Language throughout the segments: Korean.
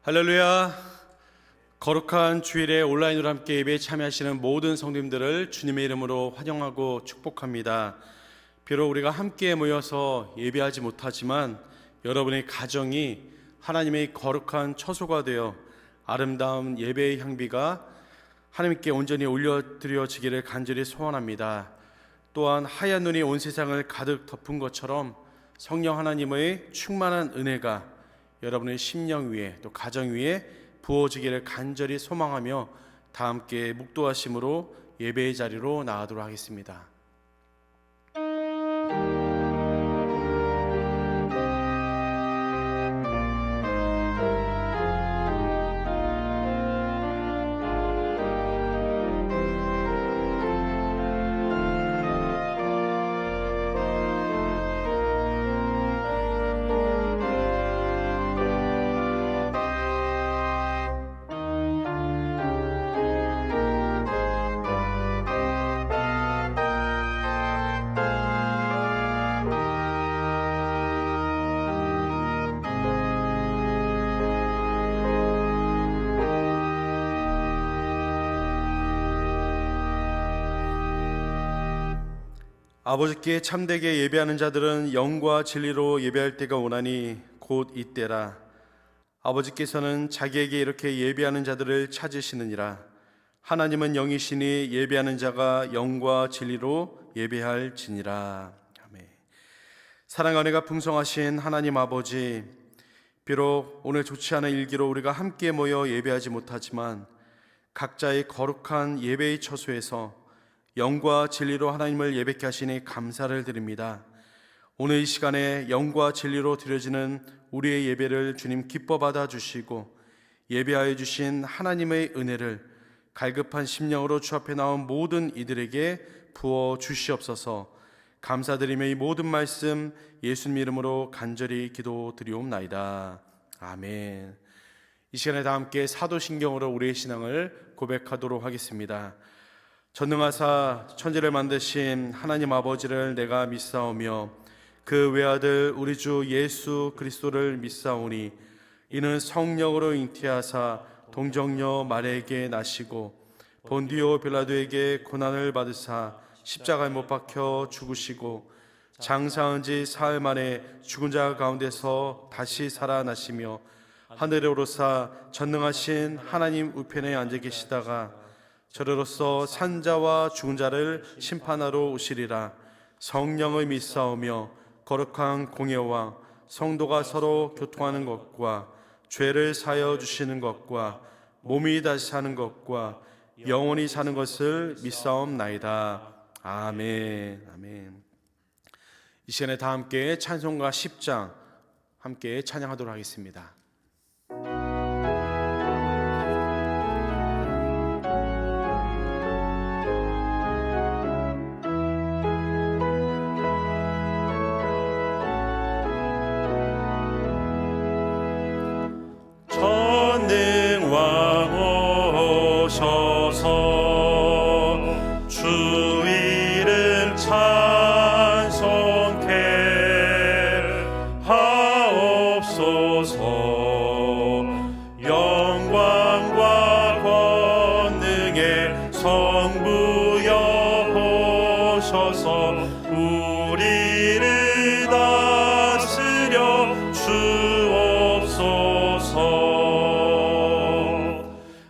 할렐루야. 거룩한 주일에 온라인으로 함께 예배에 참여하시는 모든 성도님들을 주님의 이름으로 환영하고 축복합니다. 비록 우리가 함께 모여서 예배하지 못하지만 여러분의 가정이 하나님의 거룩한 처소가 되어 아름다운 예배의 향비가 하나님께 온전히 올려드려지기를 간절히 소원합니다. 또한 하얀 눈이 온 세상을 가득 덮은 것처럼 성령 하나님의 충만한 은혜가 여러분의 심령 위에 또 가정 위에 부어지기를 간절히 소망하며 다 함께 묵도하심으로 예배의 자리로 나아가도록 하겠습니다. 아버지께 참되게 예배하는 자들은 영과 진리로 예배할 때가 오나니 곧 이때라. 아버지께서는 자기에게 이렇게 예배하는 자들을 찾으시느니라. 하나님은 영이시니 예배하는 자가 영과 진리로 예배할지니라. 아멘. 사랑과 은혜가 풍성하신 하나님 아버지, 비록 오늘 좋지 않은 일기로 우리가 함께 모여 예배하지 못하지만 각자의 거룩한 예배의 처소에서 영과 진리로 하나님을 예배케 하시니 감사를 드립니다. 오늘 이 시간에 영과 진리로 드려지는 우리의 예배를 주님 기뻐 받아주시고 예배하여 주신 하나님의 은혜를 갈급한 심령으로 주 앞에 나온 모든 이들에게 부어 주시옵소서. 감사드리며 이 모든 말씀 예수님 이름으로 간절히 기도드리옵나이다. 아멘. 이 시간에 다 함께 사도신경으로 우리의 신앙을 고백하도록 하겠습니다. 전능하사 천지를 만드신 하나님 아버지를 내가 믿사오며 그 외아들 우리 주 예수 그리스도를 믿사오니 이는 성령으로 잉태하사 동정녀 마리아에게 나시고 본디오 빌라도에게 고난을 받으사 십자가에 못 박혀 죽으시고 장사한 지 사흘 만에 죽은 자 가운데서 다시 살아나시며 하늘에 오르사 전능하신 하나님 우편에 앉아 계시다가 저로서 산자와 죽은 자를 심판하러 오시리라. 성령을 믿사오며 거룩한 공예와 성도가 서로 교통하는 것과 죄를 사하여 주시는 것과 몸이 다시 사는 것과 영원히 사는 것을 믿사옵나이다. 아멘. 아멘. 이 시간에 다 함께 찬송가 10장 함께 찬양하도록 하겠습니다. 우리를 다스려 주옵소서.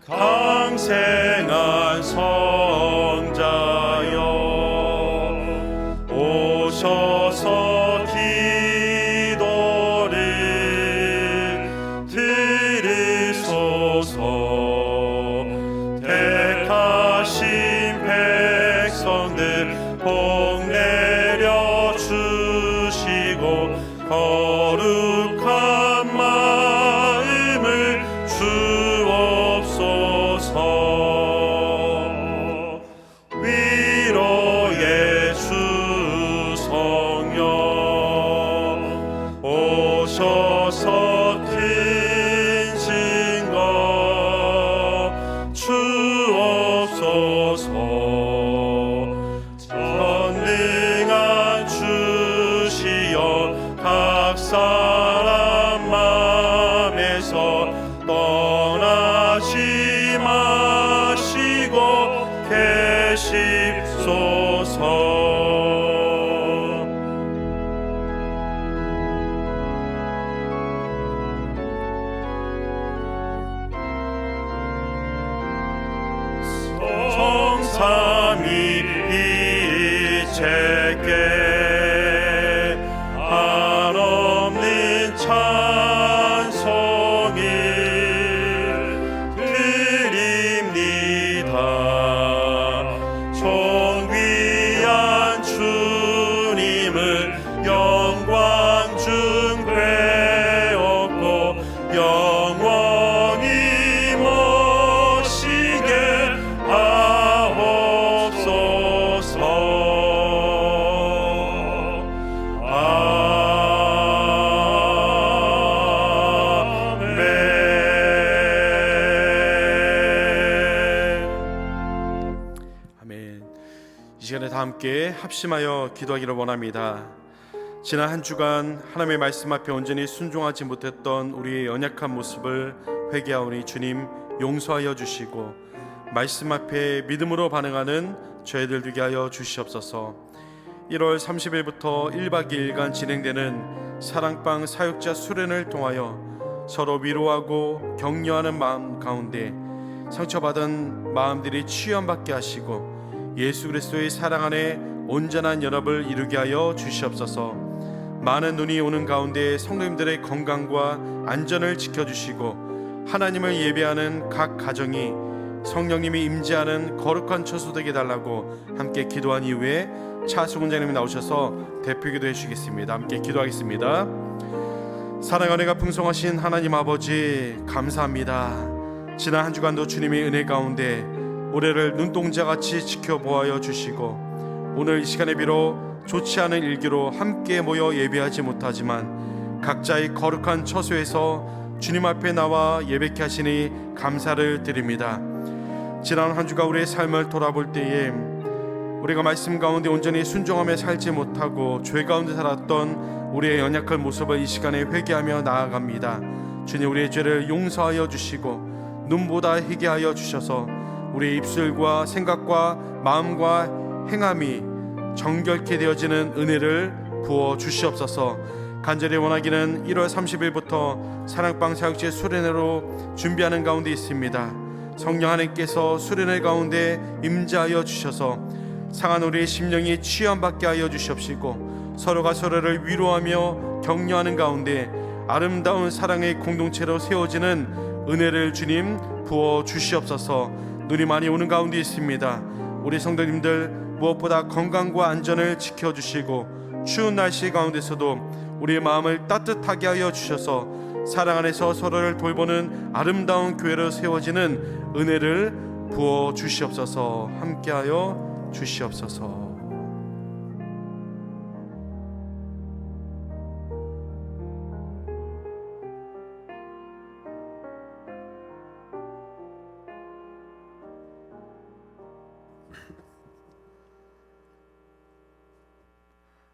강생한 성자여 오셔서 기도를 들으소서. 택하신 백성들 복 내려 주시고 거룩한 마음을 주옵소서. 위로의 주 성령 오셔서 큰 증거 주옵소서. 전능한 주시여 각 사람 마음에서 시간에 다 함께 합심하여 기도하기를 원합니다. 지난 한 주간 하나님의 말씀 앞에 온전히 순종하지 못했던 우리의 연약한 모습을 회개하오니 주님 용서하여 주시고 말씀 앞에 믿음으로 반응하는 저희들 되게 하여 주시옵소서. 1월 30일부터 1박 2일간 진행되는 사랑방 사역자 수련을 통하여 서로 위로하고 격려하는 마음 가운데 상처받은 마음들이 치유함받게 하시고 예수 그리스도의 사랑 안에 온전한 연합을 이루게 하여 주시옵소서. 많은 눈이 오는 가운데 성도님들의 건강과 안전을 지켜주시고 하나님을 예배하는 각 가정이 성령님이 임재하는 거룩한 처소 되게 달라고 함께 기도한 이후에 차수 군장님이 나오셔서 대표기도 해주시겠습니다. 함께 기도하겠습니다. 사랑 은혜가 풍성하신 하나님 아버지 감사합니다. 지난 한 주간도 주님의 은혜 가운데 올해를 눈동자같이 지켜보아여 주시고 오늘 이 시간에 비록 좋지 않은 일기로 함께 모여 예배하지 못하지만 각자의 거룩한 처소에서 주님 앞에 나와 예배케 하시니 감사를 드립니다. 지난 한 주간 우리의 삶을 돌아볼 때에 우리가 말씀 가운데 온전히 순종하며 살지 못하고 죄 가운데 살았던 우리의 연약한 모습을 이 시간에 회개하며 나아갑니다. 주님 우리의 죄를 용서하여 주시고 눈보다 희게 하여 주셔서 우리의 입술과 생각과 마음과 행함이 정결케 되어지는 은혜를 부어 주시옵소서. 간절히 원하기는 1월 30일부터 사랑방 사역제 수련회로 준비하는 가운데 있습니다. 성령 하나님께서 수련회 가운데 임재하여 주셔서 상한 우리의 심령이 치유함받게 하여 주시옵시고 서로가 서로를 위로하며 격려하는 가운데 아름다운 사랑의 공동체로 세워지는 은혜를 주님 부어 주시옵소서. 눈이 많이 오는 가운데 있습니다. 우리 성도님들 무엇보다 건강과 안전을 지켜주시고 추운 날씨 가운데서도 우리의 마음을 따뜻하게 하여 주셔서 사랑 안에서 서로를 돌보는 아름다운 교회로 세워지는 은혜를 부어 주시옵소서. 함께하여 주시옵소서.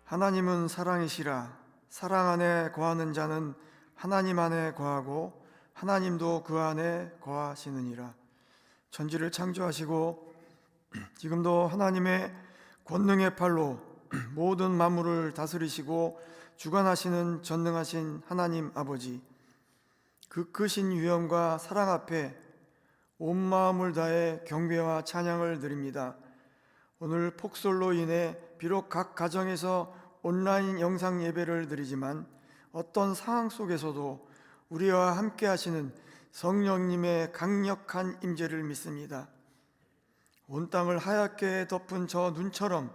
하나님은 사랑이시라. 사랑 안에 거하는 자는 하나님 안에 거하고 하나님도 그 안에 거하시느니라. 천지를 창조하시고 지금도 하나님의 권능의 팔로 모든 만물을 다스리시고 주관하시는 전능하신 하나님 아버지, 그 크신 위엄과 사랑 앞에 온 마음을 다해 경배와 찬양을 드립니다. 오늘 폭설로 인해 비록 각 가정에서 온라인 영상 예배를 드리지만 어떤 상황 속에서도 우리와 함께 하시는 성령님의 강력한 임재를 믿습니다. 온 땅을 하얗게 덮은 저 눈처럼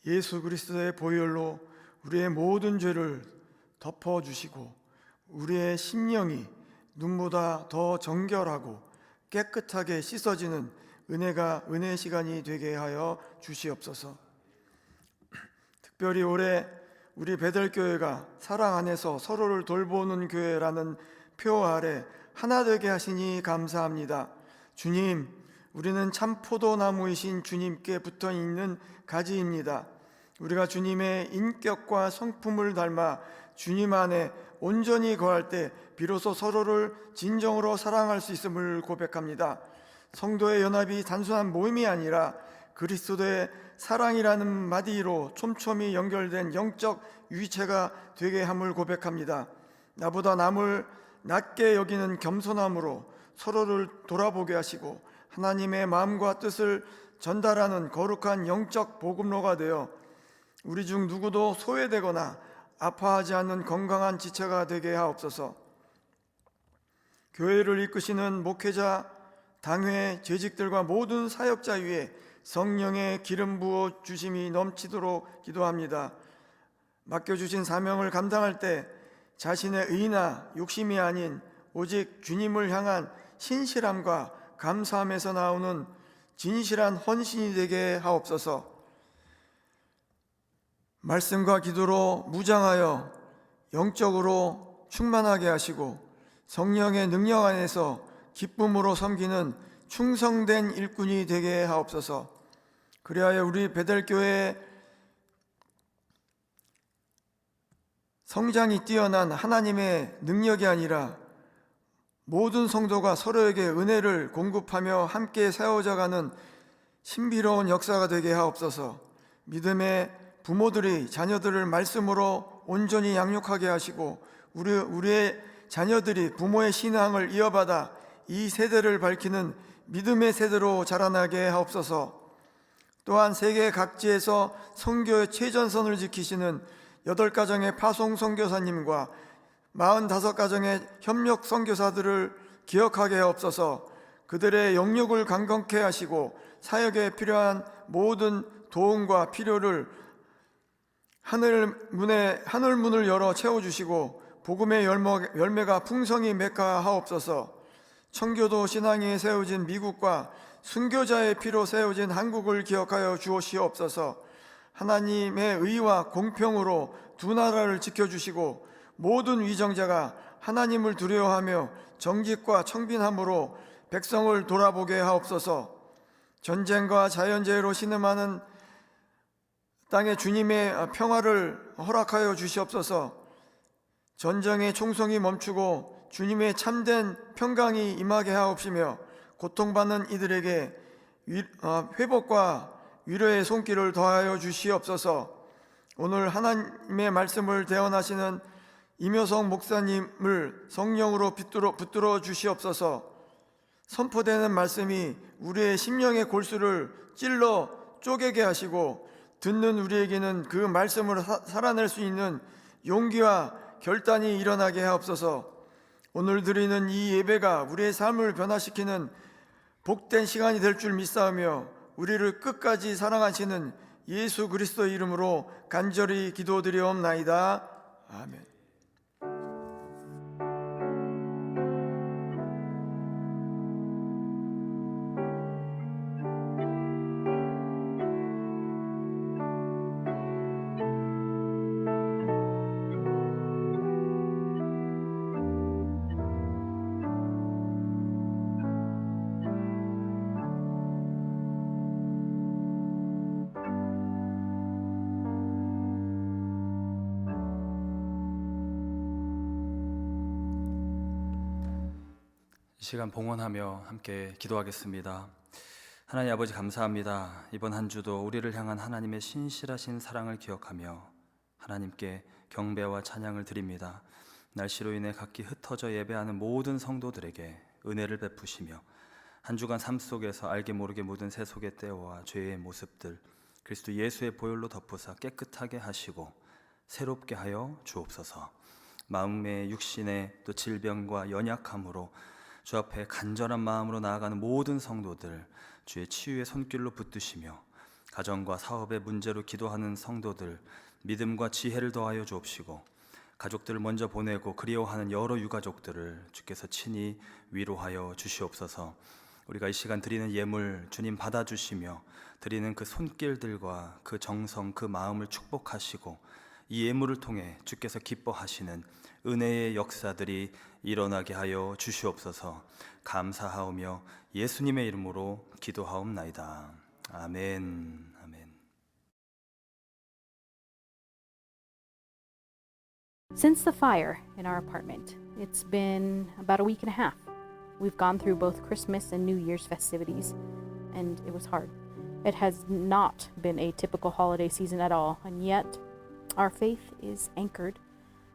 예수 그리스도의 보혈로 우리의 모든 죄를 덮어주시고 우리의 심령이 눈보다 더 정결하고 깨끗하게 씻어지는 은혜의 시간이 되게 하여 주시옵소서. 특별히 올해 우리 베델교회가 사랑 안에서 서로를 돌보는 교회라는 표 아래 하나 되게 하시니 감사합니다. 주님, 우리는 참 포도나무이신 주님께 붙어 있는 가지입니다. 우리가 주님의 인격과 성품을 닮아 주님 안에 온전히 거할 때 비로소 서로를 진정으로 사랑할 수 있음을 고백합니다. 성도의 연합이 단순한 모임이 아니라 그리스도의 사랑이라는 마디로 촘촘히 연결된 영적 유의체가 되게 함을 고백합니다. 나보다 남을 낮게 여기는 겸손함으로 서로를 돌아보게 하시고 하나님의 마음과 뜻을 전달하는 거룩한 영적 복음로가 되어 우리 중 누구도 소외되거나 아파하지 않는 건강한 지체가 되게 하옵소서. 교회를 이끄시는 목회자, 당회, 재직들과 모든 사역자 위에 성령의 기름 부어 주심이 넘치도록 기도합니다. 맡겨주신 사명을 감당할 때 자신의 의나 욕심이 아닌 오직 주님을 향한 신실함과 감사함에서 나오는 진실한 헌신이 되게 하옵소서. 말씀과 기도로 무장하여 영적으로 충만하게 하시고 성령의 능력 안에서 기쁨으로 섬기는 충성된 일꾼이 되게 하옵소서. 그리하여 우리 베델교회 성장이 뛰어난 하나님의 능력이 아니라 모든 성도가 서로에게 은혜를 공급하며 함께 세워져가는 신비로운 역사가 되게 하옵소서. 믿음의 부모들이 자녀들을 말씀으로 온전히 양육하게 하시고 우리의 자녀들이 부모의 신앙을 이어받아 이 세대를 밝히는 믿음의 세대로 자라나게 하옵소서. 또한 세계 각지에서 선교의 최전선을 지키시는 8가정의 파송 선교사님과 45가정의 협력 선교사들을 기억하게 하옵소서. 그들의 영육을 강건케 하시고 사역에 필요한 모든 도움과 필요를 하늘문을 열어 채워주시고 복음의 열매가 풍성히 맺하옵소서. 청교도 신앙이 세워진 미국과 순교자의 피로 세워진 한국을 기억하여 주시옵소서. 하나님의 의와 공평으로 두 나라를 지켜주시고 모든 위정자가 하나님을 두려워하며 정직과 청빈함으로 백성을 돌아보게 하옵소서. 전쟁과 자연재해로 신음하는 땅에 주님의 평화를 허락하여 주시옵소서. 전쟁의 총성이 멈추고 주님의 참된 평강이 임하게 하옵시며 고통받는 이들에게 회복과 위로의 손길을 더하여 주시옵소서. 오늘 하나님의 말씀을 대언하시는 임효성 목사님을 성령으로 붙들어 주시옵소서. 선포되는 말씀이 우리의 심령의 골수를 찔러 쪼개게 하시고 듣는 우리에게는 그 말씀을 살아낼 수 있는 용기와 결단이 일어나게 하옵소서. 오늘 드리는 이 예배가 우리의 삶을 변화시키는 복된 시간이 될 줄 믿사오며 우리를 끝까지 사랑하시는 예수 그리스도의 이름으로 간절히 기도드리옵나이다. 아멘. 이 시간 봉헌하며 함께 기도하겠습니다. 하나님 아버지 감사합니다. 이번 한 주도 우리를 향한 하나님의 신실하신 사랑을 기억하며 하나님께 경배와 찬양을 드립니다. 날씨로 인해 각기 흩어져 예배하는 모든 성도들에게 은혜를 베푸시며 한 주간 삶 속에서 알게 모르게 묻은 세속의 때와 죄의 모습들 그리스도 예수의 보혈로 덮으사 깨끗하게 하시고 새롭게 하여 주옵소서. 마음의 육신의 또 질병과 연약함으로 주 앞에 간절한 마음으로 나아가는 모든 성도들 주의 치유의 손길로 붙드시며 가정과 사업의 문제로 기도하는 성도들 믿음과 지혜를 더하여 주옵시고 가족들을 먼저 보내고 그리워하는 여러 유가족들을 주께서 친히 위로하여 주시옵소서. 우리가 이 시간 드리는 예물 주님 받아주시며 드리는 그 손길들과 그 정성 그 마음을 축복하시고 이 예물을 통해 주께서 기뻐하시는 은혜의 역사들이 일어나게 하여 주시옵소서. 감사하오며 예수님의 이름으로 기도하옵나이다. 아멘. 아멘. Since the fire in our apartment, it's been about a week and a half. We've gone through both Christmas and New Year's festivities, and it was hard. It has not been a typical holiday season at all, and yet our faith is anchored,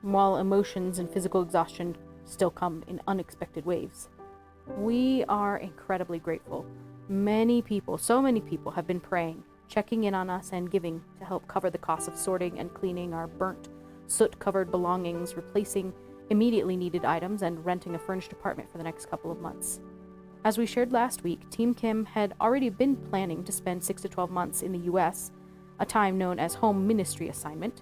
while emotions and physical exhaustion still come in unexpected waves. We are incredibly grateful. Many people, so many people, have been praying, checking in on us, and giving to help cover the cost of sorting and cleaning our burnt, soot-covered belongings, replacing immediately needed items, and renting a furnished apartment for the next couple of months. As we shared last week, Team Kim had already been planning to spend 6 to 12 months in the U.S., a time known as home ministry assignment.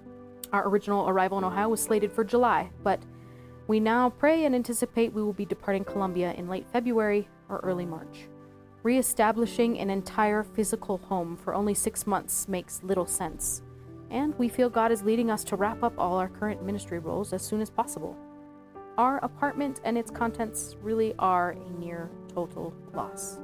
Our original arrival in Ohio was slated for July, but we now pray and anticipate we will be departing Colombia in late February or early March. Re-establishing an entire physical home for only 6 months makes little sense, and we feel God is leading us to wrap up all our current ministry roles as soon as possible. Our apartment and its contents really are a near total loss.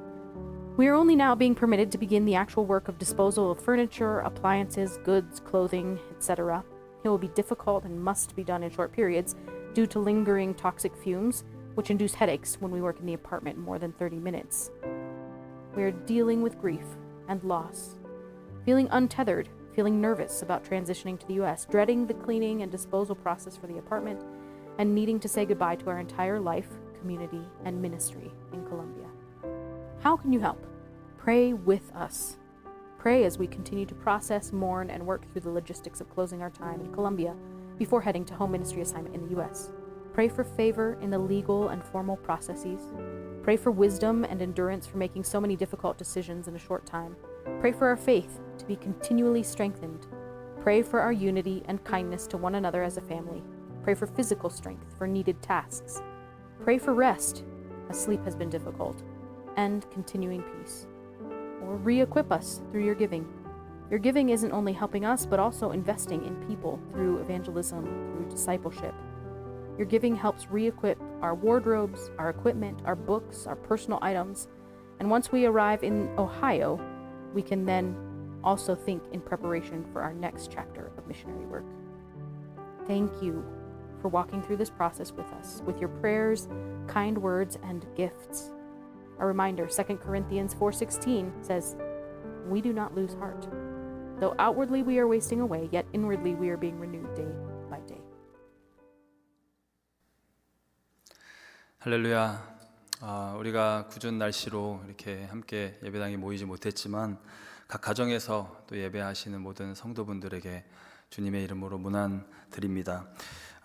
We are only now being permitted to begin the actual work of disposal of furniture, appliances, goods, clothing, etc. It will be difficult and must be done in short periods due to lingering toxic fumes, which induce headaches when we work in the apartment more than 30 minutes. We are dealing with grief and loss, feeling untethered, feeling nervous about transitioning to the US, dreading the cleaning and disposal process for the apartment, and needing to say goodbye to our entire life, community, and ministry in Colombia. How can you help? Pray with us. Pray as we continue to process, mourn, and work through the logistics of closing our time in Colombia before heading to home ministry assignment in the US. Pray for favor in the legal and formal processes. Pray for wisdom and endurance for making so many difficult decisions in a short time. Pray for our faith to be continually strengthened. Pray for our unity and kindness to one another as a family. Pray for physical strength for needed tasks. Pray for rest, as sleep has been difficult, and continuing peace. Or re-equip us through your giving. Your giving isn't only helping us, but also investing in people through evangelism, through discipleship. Your giving helps re-equip our wardrobes, our equipment, our books, our personal items. And once we arrive in Ohio, we can then also think in preparation for our next chapter of missionary work. Thank you for walking through this process with us, with your prayers, kind words, and gifts. A reminder, 2 Corinthians 4:16 says, "We do not lose heart. Though outwardly we are wasting away, yet inwardly we are being renewed day by day." 할렐루야. 우리가 궂은 날씨로 이렇게 함께 예배당에 모이지 못했지만 각 가정에서 또 예배하시는 모든 성도분들에게 주님의 이름으로 문안 드립니다.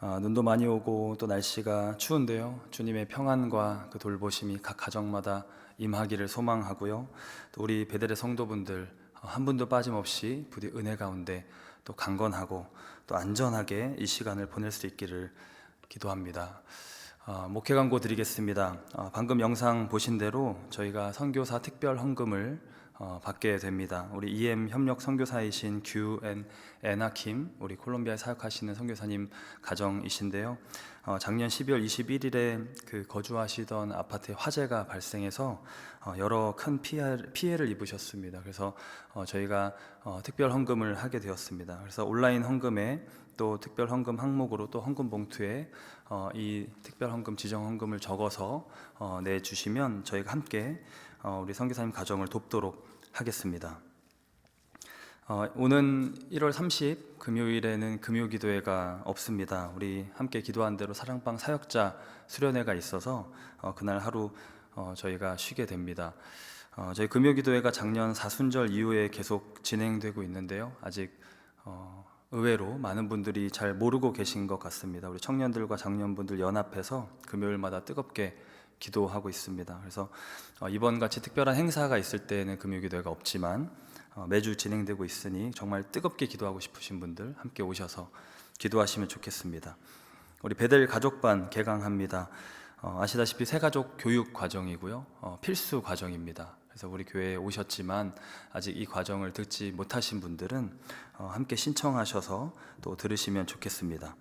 눈도 많이 오고 또 날씨가 추운데요, 주님의 평안과 그 돌보심이 각 가정마다 임하기를 소망하고요, 또 우리 베델의 성도분들 한 분도 빠짐없이 부디 은혜 가운데 또 강건하고 또 안전하게 이 시간을 보낼 수 있기를 기도합니다. 목회 광고 드리겠습니다. 방금 영상 보신 대로 저희가 선교사 특별 헌금을 받게 됩니다. 우리 EM 협력 선교사이신 규 앤 에나킴, 우리 콜롬비아에 사역하시는 선교사님 가정이신데요. 작년 12월 21일에 그 거주하시던 아파트에 화재가 발생해서 여러 큰 피해를 입으셨습니다. 그래서 저희가 특별 헌금을 하게 되었습니다. 그래서 온라인 헌금에 또 특별 헌금 항목으로 또 헌금 봉투에 이 특별 헌금 지정 헌금을 적어서 내주시면 저희가 함께 우리 선교사님 가정을 돕도록 하겠습니다. 오는 1월 30 금요일에는 금요기도회가 없습니다. 우리 함께 기도한 대로 사랑방 사역자 수련회가 있어서 그날 하루 저희가 쉬게 됩니다. 저희 금요기도회가 작년 사순절 이후에 계속 진행되고 있는데요, 아직 의외로 많은 분들이 잘 모르고 계신 것 같습니다. 우리 청년들과 장년분들 연합해서 금요일마다 뜨겁게 기도하고 있습니다. 그래서 이번 같이 특별한 행사가 있을 때는 금요기도회가 없지만 매주 진행되고 있으니 정말 뜨겁게 기도하고 싶으신 분들 함께 오셔서 기도하시면 좋겠습니다. 우리 베델 가족반 개강합니다. 아시다시피 새가족 교육 과정이고요, 필수 과정입니다. 그래서 우리 교회에 오셨지만 아직 이 과정을 듣지 못하신 분들은 함께 신청하셔서 또 들으시면 좋겠습니다.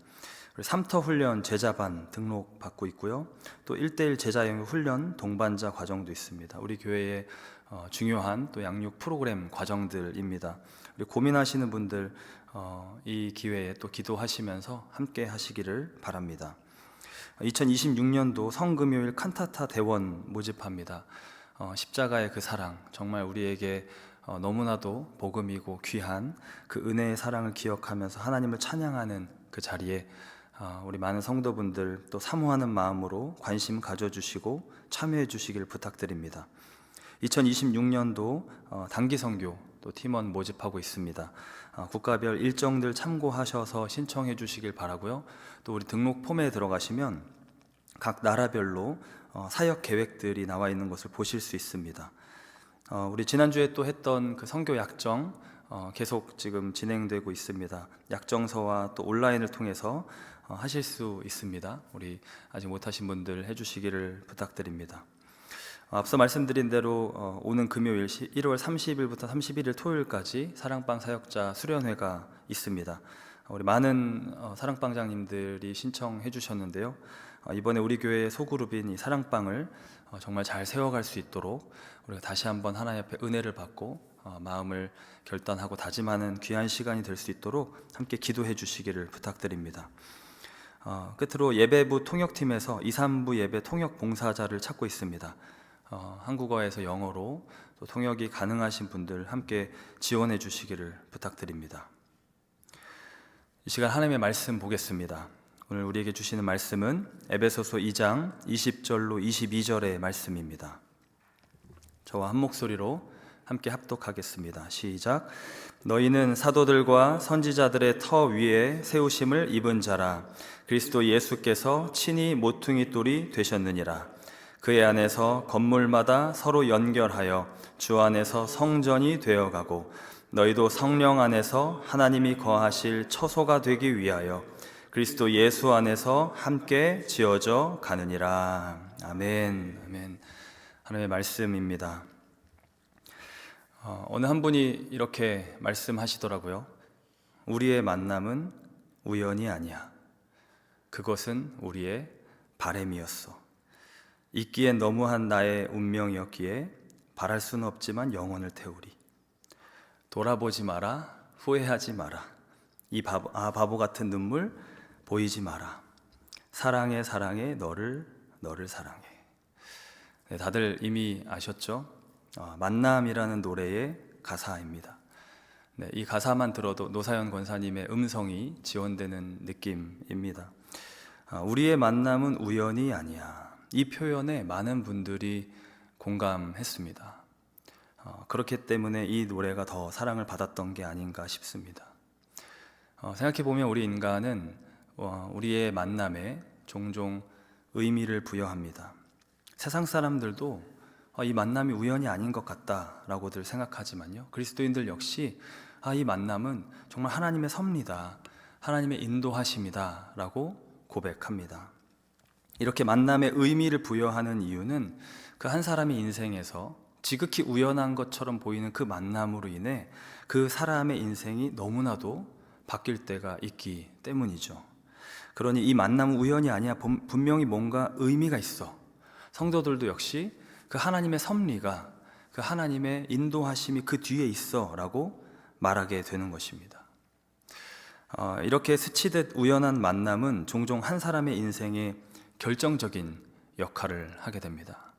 3터 훈련 제자반 등록 받고 있고요, 또 1:1 제자영 훈련 동반자 과정도 있습니다. 우리 교회의 중요한 또 양육 프로그램 과정들입니다. 우리 고민하시는 분들 이 기회에 또 기도하시면서 함께 하시기를 바랍니다. 2026년도 성금요일 칸타타 대원 모집합니다. 십자가의 그 사랑, 정말 우리에게 너무나도 복음이고 귀한 그 은혜의 사랑을 기억하면서 하나님을 찬양하는 그 자리에 우리 많은 성도분들 또 사모하는 마음으로 관심 가져주시고 참여해 주시길 부탁드립니다. 2026년도 단기 선교 또 팀원 모집하고 있습니다. 국가별 일정들 참고하셔서 신청해 주시길 바라고요. 또 우리 등록 폼에 들어가시면 각 나라별로 사역 계획들이 나와 있는 것을 보실 수 있습니다. 우리 지난주에 또 했던 그 선교 약정 계속 지금 진행되고 있습니다. 약정서와 또 온라인을 통해서 하실 수 있습니다. 우리 아직 못하신 분들 해주시기를 부탁드립니다. 앞서 말씀드린 대로 오는 금요일 1월 30일부터 31일 토요일까지 사랑방 사역자 수련회가 있습니다. 우리 많은 사랑방장님들이 신청해 주셨는데요, 이번에 우리 교회의 소그룹인 이 사랑방을 정말 잘 세워갈 수 있도록 우리가 다시 한번 하나님 앞에 은혜를 받고 마음을 결단하고 다짐하는 귀한 시간이 될 수 있도록 함께 기도해 주시기를 부탁드립니다. 끝으로 예배부 통역팀에서 2, 3부 예배 통역 봉사자를 찾고 있습니다. 한국어에서 영어로 또 통역이 가능하신 분들 함께 지원해 주시기를 부탁드립니다. 이 시간 하나님의 말씀 보겠습니다. 오늘 우리에게 주시는 말씀은 에베소서 2장 20절로 22절의 말씀입니다. 저와 한 목소리로 함께 합독하겠습니다. 시작. 너희는 사도들과 선지자들의 터 위에 세우심을 입은 자라. 그리스도 예수께서 친히 모퉁이 돌이 되셨느니라. 그의 안에서 건물마다 서로 연결하여 주 안에서 성전이 되어가고 너희도 성령 안에서 하나님이 거하실 처소가 되기 위하여 그리스도 예수 안에서 함께 지어져 가느니라. 아멘. 아멘. 하나님의 말씀입니다. 어느 한 분이 이렇게 말씀하시더라고요. 우리의 만남은 우연이 아니야. 그것은 우리의 바램이었어. 있기엔 너무한 나의 운명이었기에 바랄 수는 없지만 영혼을 태우리. 돌아보지 마라. 후회하지 마라. 이 바보 같은 눈물 보이지 마라. 사랑해 사랑해 너를 사랑해. 네, 다들 이미 아셨죠? 만남이라는 노래의 가사입니다. 네, 이 가사만 들어도 노사연 권사님의 음성이 지원되는 느낌입니다. 우리의 만남은 우연이 아니야. 이 표현에 많은 분들이 공감했습니다. 그렇기 때문에 이 노래가 더 사랑을 받았던 게 아닌가 싶습니다. 생각해보면 우리 인간은 우리의 만남에 종종 의미를 부여합니다. 세상 사람들도 이 만남이 우연이 아닌 것 같다라고들 생각하지만요, 그리스도인들 역시 이 만남은 정말 하나님의 섭리다, 하나님의 인도하심이다 라고 고백합니다. 이렇게 만남에 의미를 부여하는 이유는 그 한 사람의 인생에서 지극히 우연한 것처럼 보이는 그 만남으로 인해 그 사람의 인생이 너무나도 바뀔 때가 있기 때문이죠. 그러니 이 만남은 우연이 아니야. 분명히 뭔가 의미가 있어. 성도들도 역시 그 하나님의 섭리가, 그 하나님의 인도하심이 그 뒤에 있어 라고 말하게 되는 것입니다. 이렇게 스치듯 우연한 만남은 종종 한 사람의 인생에 결정적인 역할을 하게 됩니다.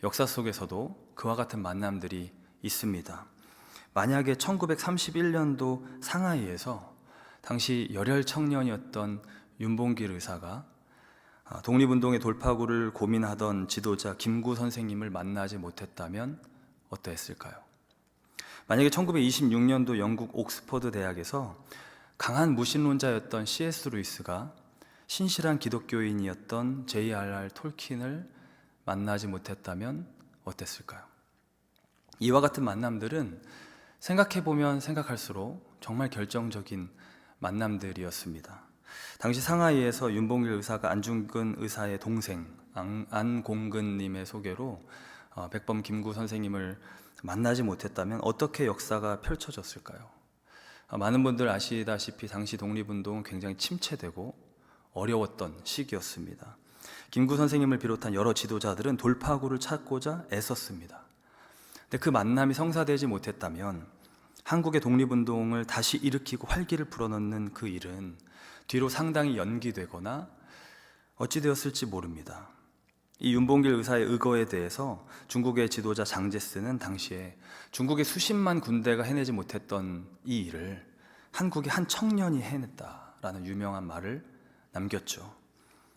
역사 속에서도 그와 같은 만남들이 있습니다. 만약에 1931년도 상하이에서 당시 열혈 청년이었던 윤봉길 의사가 독립운동의 돌파구를 고민하던 지도자 김구 선생님을 만나지 못했다면 어떠했을까요? 만약에 1926년도 영국 옥스퍼드 대학에서 강한 무신론자였던 C.S. 루이스가 신실한 기독교인이었던 J.R.R. 톨킨을 만나지 못했다면 어땠을까요? 이와 같은 만남들은 생각해보면 생각할수록 정말 결정적인 만남들이었습니다. 당시 상하이에서 윤봉길 의사가 안중근 의사의 동생 안공근님의 소개로 백범 김구 선생님을 만나지 못했다면 어떻게 역사가 펼쳐졌을까요? 많은 분들 아시다시피 당시 독립운동은 굉장히 침체되고 어려웠던 시기였습니다. 김구 선생님을 비롯한 여러 지도자들은 돌파구를 찾고자 애썼습니다. 근데 그 만남이 성사되지 못했다면 한국의 독립운동을 다시 일으키고 활기를 불어넣는 그 일은 뒤로 상당히 연기되거나 어찌 되었을지 모릅니다. 이 윤봉길 의사의 의거에 대해서 중국의 지도자 장제스는 당시에 중국의 수십만 군대가 해내지 못했던 이 일을 한국의 한 청년이 해냈다라는 유명한 말을 남겼죠.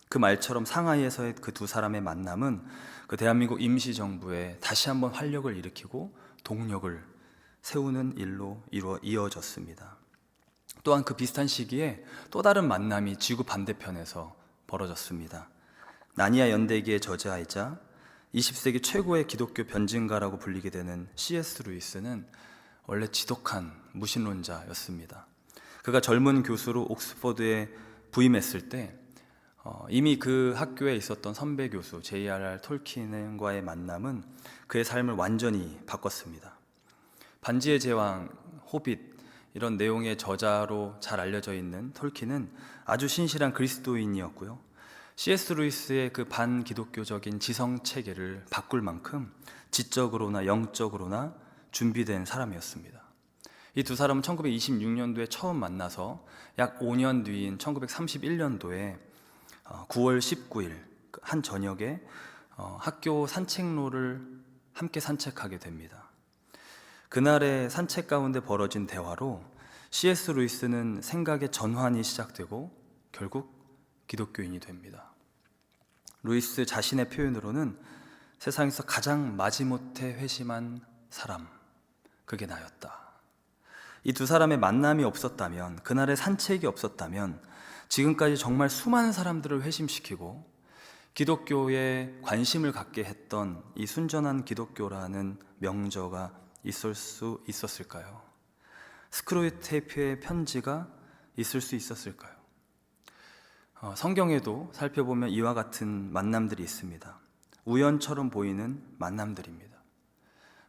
그 말처럼 상하이에서의 그 두 사람의 만남은 그 대한민국 임시정부에 다시 한번 활력을 일으키고 동력을 세우는 일로 이어졌습니다. 또한 그 비슷한 시기에 또 다른 만남이 지구 반대편에서 벌어졌습니다. 나니아 연대기의 저자이자 20세기 최고의 기독교 변증가라고 불리게 되는 C.S. 루이스는 원래 지독한 무신론자였습니다. 그가 젊은 교수로 옥스퍼드에 부임했을 때 이미 그 학교에 있었던 선배 교수 J.R.R. 톨킨과의 만남은 그의 삶을 완전히 바꿨습니다. 반지의 제왕, 호빗 이런 내용의 저자로 잘 알려져 있는 톨킨은 아주 신실한 그리스도인이었고요. C.S. 루이스의 그 반기독교적인 지성 체계를 바꿀 만큼 지적으로나 영적으로나 준비된 사람이었습니다. 이 두 사람은 1926년도에 처음 만나서 약 5년 뒤인 1931년도에 9월 19일 한 저녁에 학교 산책로를 함께 산책하게 됩니다. 그날의 산책 가운데 벌어진 대화로 C.S. 루이스는 생각의 전환이 시작되고 결국 기독교인이 됩니다. 루이스 자신의 표현으로는 세상에서 가장 마지못해 회심한 사람, 그게 나였다. 이 두 사람의 만남이 없었다면, 그날의 산책이 없었다면 지금까지 정말 수많은 사람들을 회심시키고 기독교에 관심을 갖게 했던 이 순전한 기독교라는 명저가 있을 수 있었을까요? 스크루테이프의 편지가 있을 수 있었을까요? 성경에도 살펴보면 이와 같은 만남들이 있습니다. 우연처럼 보이는 만남들입니다.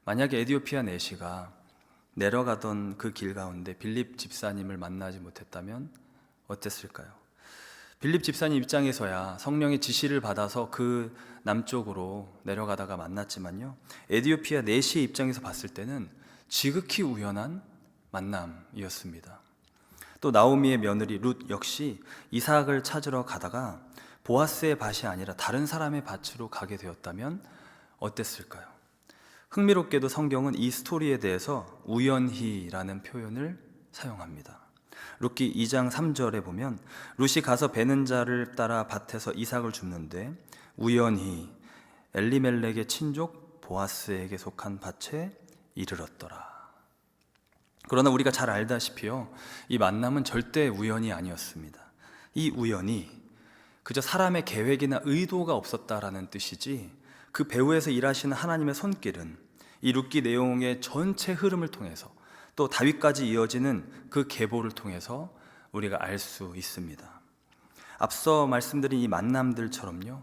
만약에 에디오피아 내시가 내려가던 그 길 가운데 빌립 집사님을 만나지 못했다면 어땠을까요? 빌립 집사님 입장에서야 성령의 지시를 받아서 그 남쪽으로 내려가다가 만났지만요, 에디오피아 내시의 입장에서 봤을 때는 지극히 우연한 만남이었습니다. 또 나오미의 며느리 룻 역시 이삭을 찾으러 가다가 보아스의 밭이 아니라 다른 사람의 밭으로 가게 되었다면 어땠을까요? 흥미롭게도 성경은 이 스토리에 대해서 우연히라는 표현을 사용합니다. 룻기 2장 3절에 보면 룻이 가서 베는 자를 따라 밭에서 이삭을 줍는데 우연히 엘리멜렉의 친족 보아스에게 속한 밭에 이르렀더라. 그러나 우리가 잘 알다시피요, 이 만남은 절대 우연이 아니었습니다. 이 우연이 그저 사람의 계획이나 의도가 없었다라는 뜻이지, 그 배후에서 일하시는 하나님의 손길은 이 룻기 내용의 전체 흐름을 통해서 또 다윗까지 이어지는 그 계보를 통해서 우리가 알 수 있습니다. 앞서 말씀드린 이 만남들처럼요,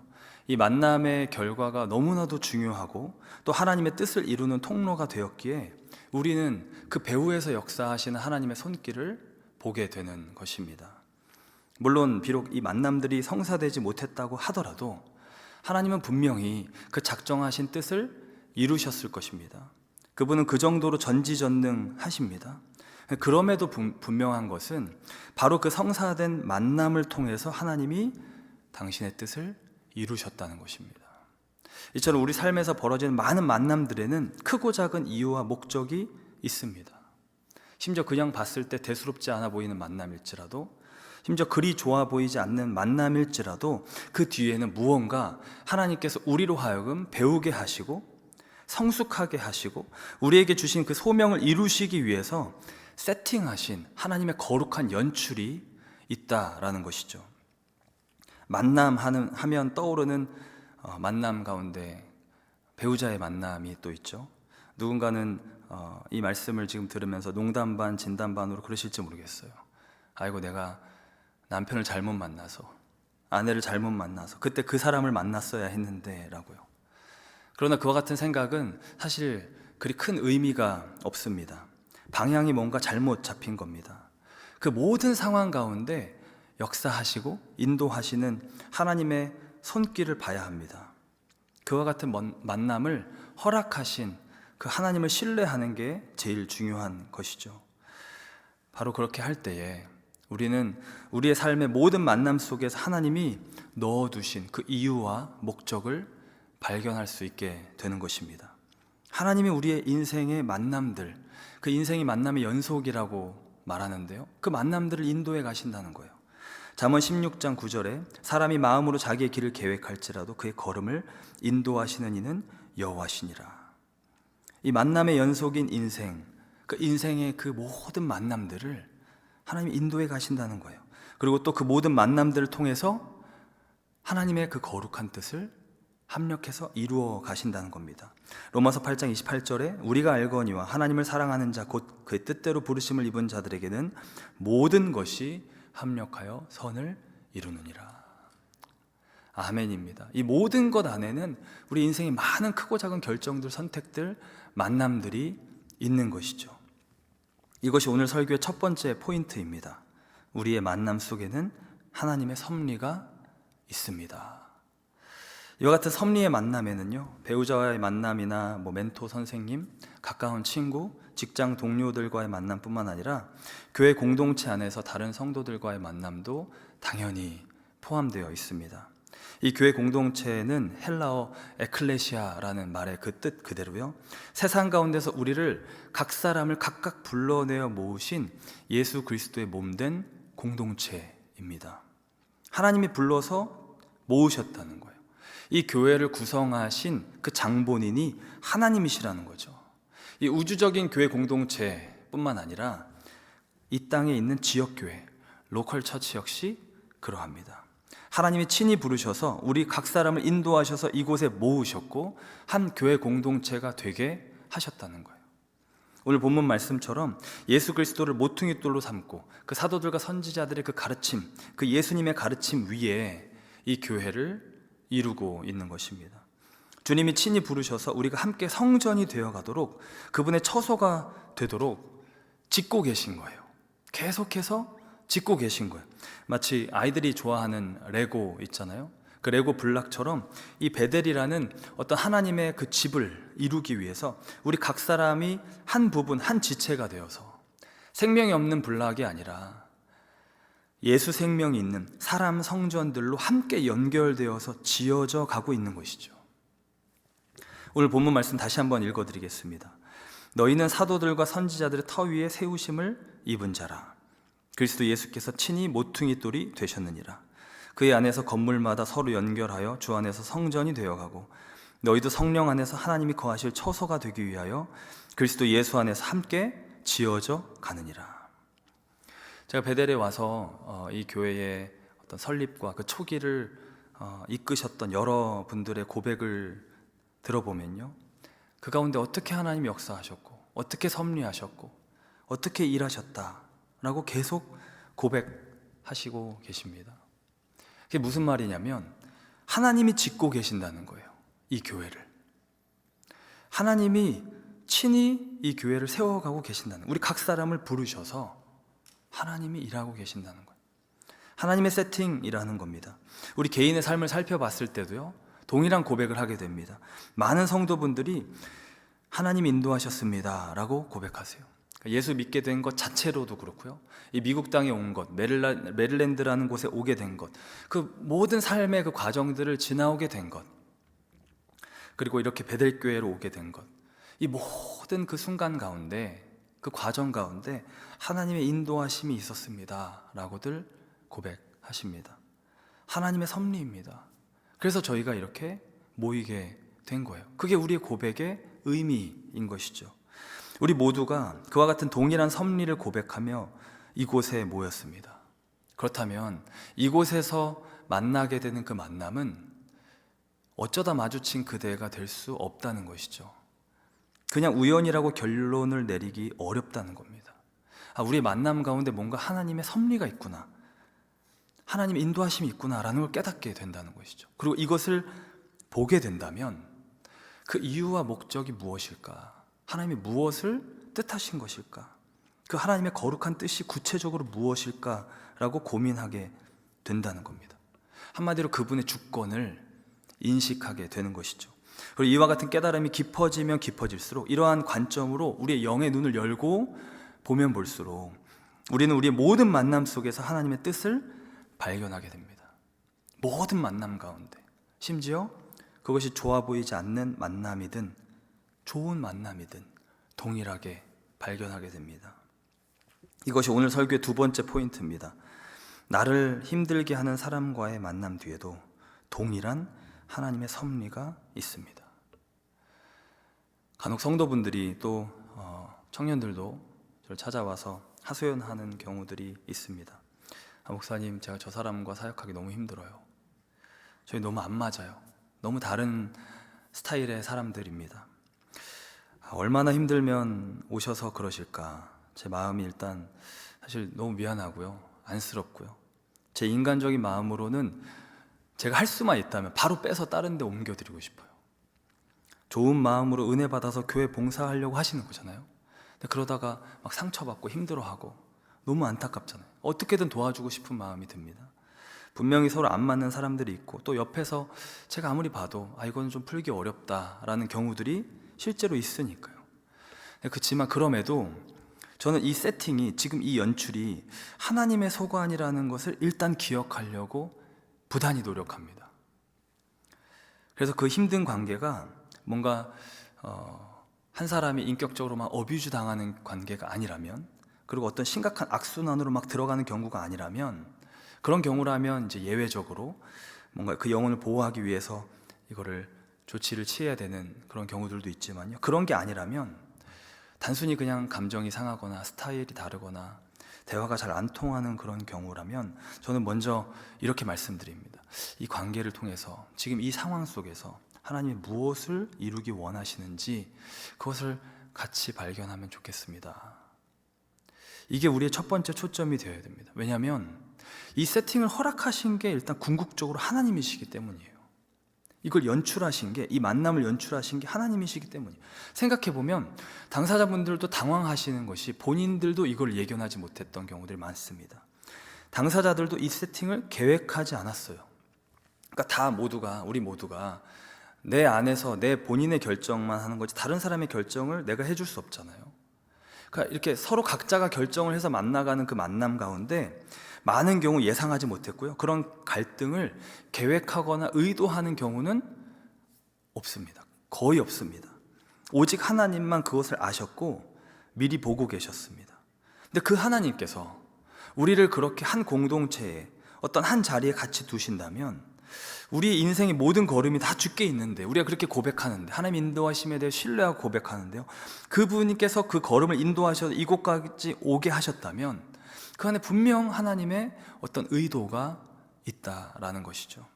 이 만남의 결과가 너무나도 중요하고 또 하나님의 뜻을 이루는 통로가 되었기에 우리는 그 배후에서 역사하시는 하나님의 손길을 보게 되는 것입니다. 물론 비록 이 만남들이 성사되지 못했다고 하더라도 하나님은 분명히 그 작정하신 뜻을 이루셨을 것입니다. 그분은 그 정도로 전지전능하십니다. 그럼에도 분명한 것은 바로 그 성사된 만남을 통해서 하나님이 당신의 뜻을 이루셨다는 것입니다. 이처럼 우리 삶에서 벌어지는 많은 만남들에는 크고 작은 이유와 목적이 있습니다. 심지어 그냥 봤을 때 대수롭지 않아 보이는 만남일지라도, 심지어 그리 좋아 보이지 않는 만남일지라도 그 뒤에는 무언가 하나님께서 우리로 하여금 배우게 하시고 성숙하게 하시고 우리에게 주신 그 소명을 이루시기 위해서 세팅하신 하나님의 거룩한 연출이 있다라는 것이죠. 만남하면 떠오르는 만남 가운데 배우자의 만남이 또 있죠. 누군가는 이 말씀을 지금 들으면서 농담 반 진담 반으로 그러실지 모르겠어요. 아이고, 내가 남편을 잘못 만나서, 아내를 잘못 만나서 그때 그 사람을 만났어야 했는데 라고요. 그러나 그와 같은 생각은 사실 그리 큰 의미가 없습니다. 방향이 뭔가 잘못 잡힌 겁니다. 그 모든 상황 가운데 역사하시고 인도하시는 하나님의 손길을 봐야 합니다. 그와 같은 만남을 허락하신 그 하나님을 신뢰하는 게 제일 중요한 것이죠. 바로 그렇게 할 때에 우리는 우리의 삶의 모든 만남 속에서 하나님이 넣어두신 그 이유와 목적을 발견할 수 있게 되는 것입니다. 하나님이 우리의 인생의 만남들, 그 인생이 만남의 연속이라고 말하는데요, 그 만남들을 인도해 가신다는 거예요. 잠언 16장 9절에 사람이 마음으로 자기의 길을 계획할지라도 그의 걸음을 인도하시는 이는 여호와시니라. 이 만남의 연속인 인생, 그 인생의 그 모든 만남들을 하나님이 인도해 가신다는 거예요. 그리고 또 그 모든 만남들을 통해서 하나님의 그 거룩한 뜻을 합력해서 이루어 가신다는 겁니다. 로마서 8장 28절에 우리가 알거니와 하나님을 사랑하는 자 곧 그의 뜻대로 부르심을 입은 자들에게는 모든 것이 합력하여 선을 이루느니라. 아멘입니다. 이 모든 것 안에는 우리 인생의 많은 크고 작은 결정들, 선택들, 만남들이 있는 것이죠. 이것이 오늘 설교의 첫 번째 포인트입니다. 우리의 만남 속에는 하나님의 섭리가 있습니다. 이와 같은 섭리의 만남에는요, 배우자와의 만남이나 멘토 선생님, 가까운 친구, 직장 동료들과의 만남뿐만 아니라 교회 공동체 안에서 다른 성도들과의 만남도 당연히 포함되어 있습니다. 이 교회 공동체는 헬라어 에클레시아라는 말의 그 뜻 그대로요, 세상 가운데서 우리를 각 사람을 각각 불러내어 모으신 예수 그리스도의 몸된 공동체입니다. 하나님이 불러서 모으셨다는 거예요. 이 교회를 구성하신 그 장본인이 하나님이시라는 거죠. 이 우주적인 교회 공동체뿐만 아니라 이 땅에 있는 지역교회, 로컬 처치 역시 그러합니다. 하나님이 친히 부르셔서 우리 각 사람을 인도하셔서 이곳에 모으셨고 한 교회 공동체가 되게 하셨다는 거예요. 오늘 본문 말씀처럼 예수 그리스도를 모퉁이 돌로 삼고 그 사도들과 선지자들의 그 가르침, 그 예수님의 가르침 위에 이 교회를 이루고 있는 것입니다. 주님이 친히 부르셔서 우리가 함께 성전이 되어가도록, 그분의 처소가 되도록 짓고 계신 거예요. 계속해서 짓고 계신 거예요. 마치 아이들이 좋아하는 레고 있잖아요. 그 레고 블락처럼 이 베델이라는 어떤 하나님의 그 집을 이루기 위해서 우리 각 사람이 한 부분, 한 지체가 되어서 생명이 없는 블락이 아니라 예수 생명이 있는 사람 성전들로 함께 연결되어서 지어져 가고 있는 것이죠. 오늘 본문 말씀 다시 한번 읽어드리겠습니다. 너희는 사도들과 선지자들의 터 위에 세우심을 입은 자라. 그리스도 예수께서 친히 모퉁이 돌이 되셨느니라. 그의 안에서 건물마다 서로 연결하여 주 안에서 성전이 되어가고 너희도 성령 안에서 하나님이 거하실 처소가 되기 위하여 그리스도 예수 안에서 함께 지어져 가느니라. 제가 베델에 와서 이 교회의 어떤 설립과 그 초기를 이끄셨던 여러 분들의 고백을 들어보면요, 그 가운데 어떻게 하나님이 역사하셨고 어떻게 섭리하셨고 어떻게 일하셨다라고 계속 고백하시고 계십니다. 그게 무슨 말이냐면 하나님이 짓고 계신다는 거예요. 이 교회를 하나님이 친히 이 교회를 세워가고 계신다는, 우리 각 사람을 부르셔서 하나님이 일하고 계신다는 거예요. 하나님의 세팅이라는 겁니다. 우리 개인의 삶을 살펴봤을 때도요, 동일한 고백을 하게 됩니다. 많은 성도분들이 하나님이 인도하셨습니다 라고 고백하세요. 예수 믿게 된 것 자체로도 그렇고요, 이 미국 땅에 온 것, 메릴랜드라는 곳에 오게 된 것, 그 모든 삶의 그 과정들을 지나오게 된 것, 그리고 이렇게 베델교회로 오게 된 것, 이 모든 그 순간 가운데, 그 과정 가운데 하나님의 인도하심이 있었습니다 라고들 고백하십니다. 하나님의 섭리입니다. 그래서 저희가 이렇게 모이게 된 거예요. 그게 우리의 고백의 의미인 것이죠. 우리 모두가 그와 같은 동일한 섭리를 고백하며 이곳에 모였습니다. 그렇다면 이곳에서 만나게 되는 그 만남은 어쩌다 마주친 그대가 될 수 없다는 것이죠. 그냥 우연이라고 결론을 내리기 어렵다는 겁니다. 우리의 만남 가운데 뭔가 하나님의 섭리가 있구나, 하나님의 인도하심이 있구나라는 걸 깨닫게 된다는 것이죠. 그리고 이것을 보게 된다면 그 이유와 목적이 무엇일까? 하나님이 무엇을 뜻하신 것일까? 그 하나님의 거룩한 뜻이 구체적으로 무엇일까라고 고민하게 된다는 겁니다. 한마디로 그분의 주권을 인식하게 되는 것이죠. 그리고 이와 같은 깨달음이 깊어지면 깊어질수록, 이러한 관점으로 우리의 영의 눈을 열고 보면 볼수록 우리는 우리의 모든 만남 속에서 하나님의 뜻을 발견하게 됩니다. 모든 만남 가운데, 심지어 그것이 좋아 보이지 않는 만남이든 좋은 만남이든 동일하게 발견하게 됩니다. 이것이 오늘 설교의 두 번째 포인트입니다. 나를 힘들게 하는 사람과의 만남 뒤에도 동일한 하나님의 섭리가 있습니다. 간혹 성도분들이 또 청년들도 저를 찾아와서 하소연하는 경우들이 있습니다. 목사님, 제가 저 사람과 사역하기 너무 힘들어요. 저희 너무 안 맞아요. 너무 다른 스타일의 사람들입니다. 얼마나 힘들면 오셔서 그러실까? 제 마음이 일단 사실 너무 미안하고요, 안쓰럽고요. 제 인간적인 마음으로는 제가 할 수만 있다면 바로 빼서 다른 데 옮겨드리고 싶어요. 좋은 마음으로 은혜 받아서 교회 봉사하려고 하시는 거잖아요. 근데 그러다가 막 상처받고 힘들어하고 너무 안타깝잖아요. 어떻게든 도와주고 싶은 마음이 듭니다. 분명히 서로 안 맞는 사람들이 있고, 또 옆에서 제가 아무리 봐도 이건 좀 풀기 어렵다라는 경우들이 실제로 있으니까요. 그렇지만 그럼에도 저는 이 세팅이, 지금 이 연출이 하나님의 소관이라는 것을 일단 기억하려고 부단히 노력합니다. 그래서 그 힘든 관계가 뭔가 한 사람이 인격적으로 막 어뷰즈 당하는 관계가 아니라면, 그리고 어떤 심각한 악순환으로 막 들어가는 경우가 아니라면, 그런 경우라면 이제 예외적으로 뭔가 그 영혼을 보호하기 위해서 이거를 조치를 취해야 되는 그런 경우들도 있지만요, 그런 게 아니라면 단순히 그냥 감정이 상하거나 스타일이 다르거나 대화가 잘 안 통하는 그런 경우라면 저는 먼저 이렇게 말씀드립니다. 이 관계를 통해서 지금 이 상황 속에서 하나님이 무엇을 이루기 원하시는지 그것을 같이 발견하면 좋겠습니다. 이게 우리의 첫 번째 초점이 되어야 됩니다. 왜냐하면 이 세팅을 허락하신 게 일단 궁극적으로 하나님이시기 때문이에요. 이걸 연출하신 게, 이 만남을 연출하신 게 하나님이시기 때문이에요. 생각해보면 당사자분들도 당황하시는 것이 본인들도 이걸 예견하지 못했던 경우들이 많습니다. 당사자들도 이 세팅을 계획하지 않았어요. 그러니까 다 모두가, 우리 모두가 내 안에서 내 본인의 결정만 하는 거지 다른 사람의 결정을 내가 해줄 수 없잖아요. 그러니까 이렇게 서로 각자가 결정을 해서 만나가는 그 만남 가운데 많은 경우 예상하지 못했고요, 그런 갈등을 계획하거나 의도하는 경우는 없습니다. 거의 없습니다. 오직 하나님만 그것을 아셨고 미리 보고 계셨습니다. 근데 그 하나님께서 우리를 그렇게 한 공동체에, 어떤 한 자리에 같이 두신다면 우리의 인생의 모든 걸음이 다 주께 있는데, 우리가 그렇게 고백하는데, 하나님 인도하심에 대해 신뢰하고 고백하는데요, 그분께서 그 걸음을 인도하셔서 이곳까지 오게 하셨다면 그 안에 분명 하나님의 어떤 의도가 있다라는 것이죠.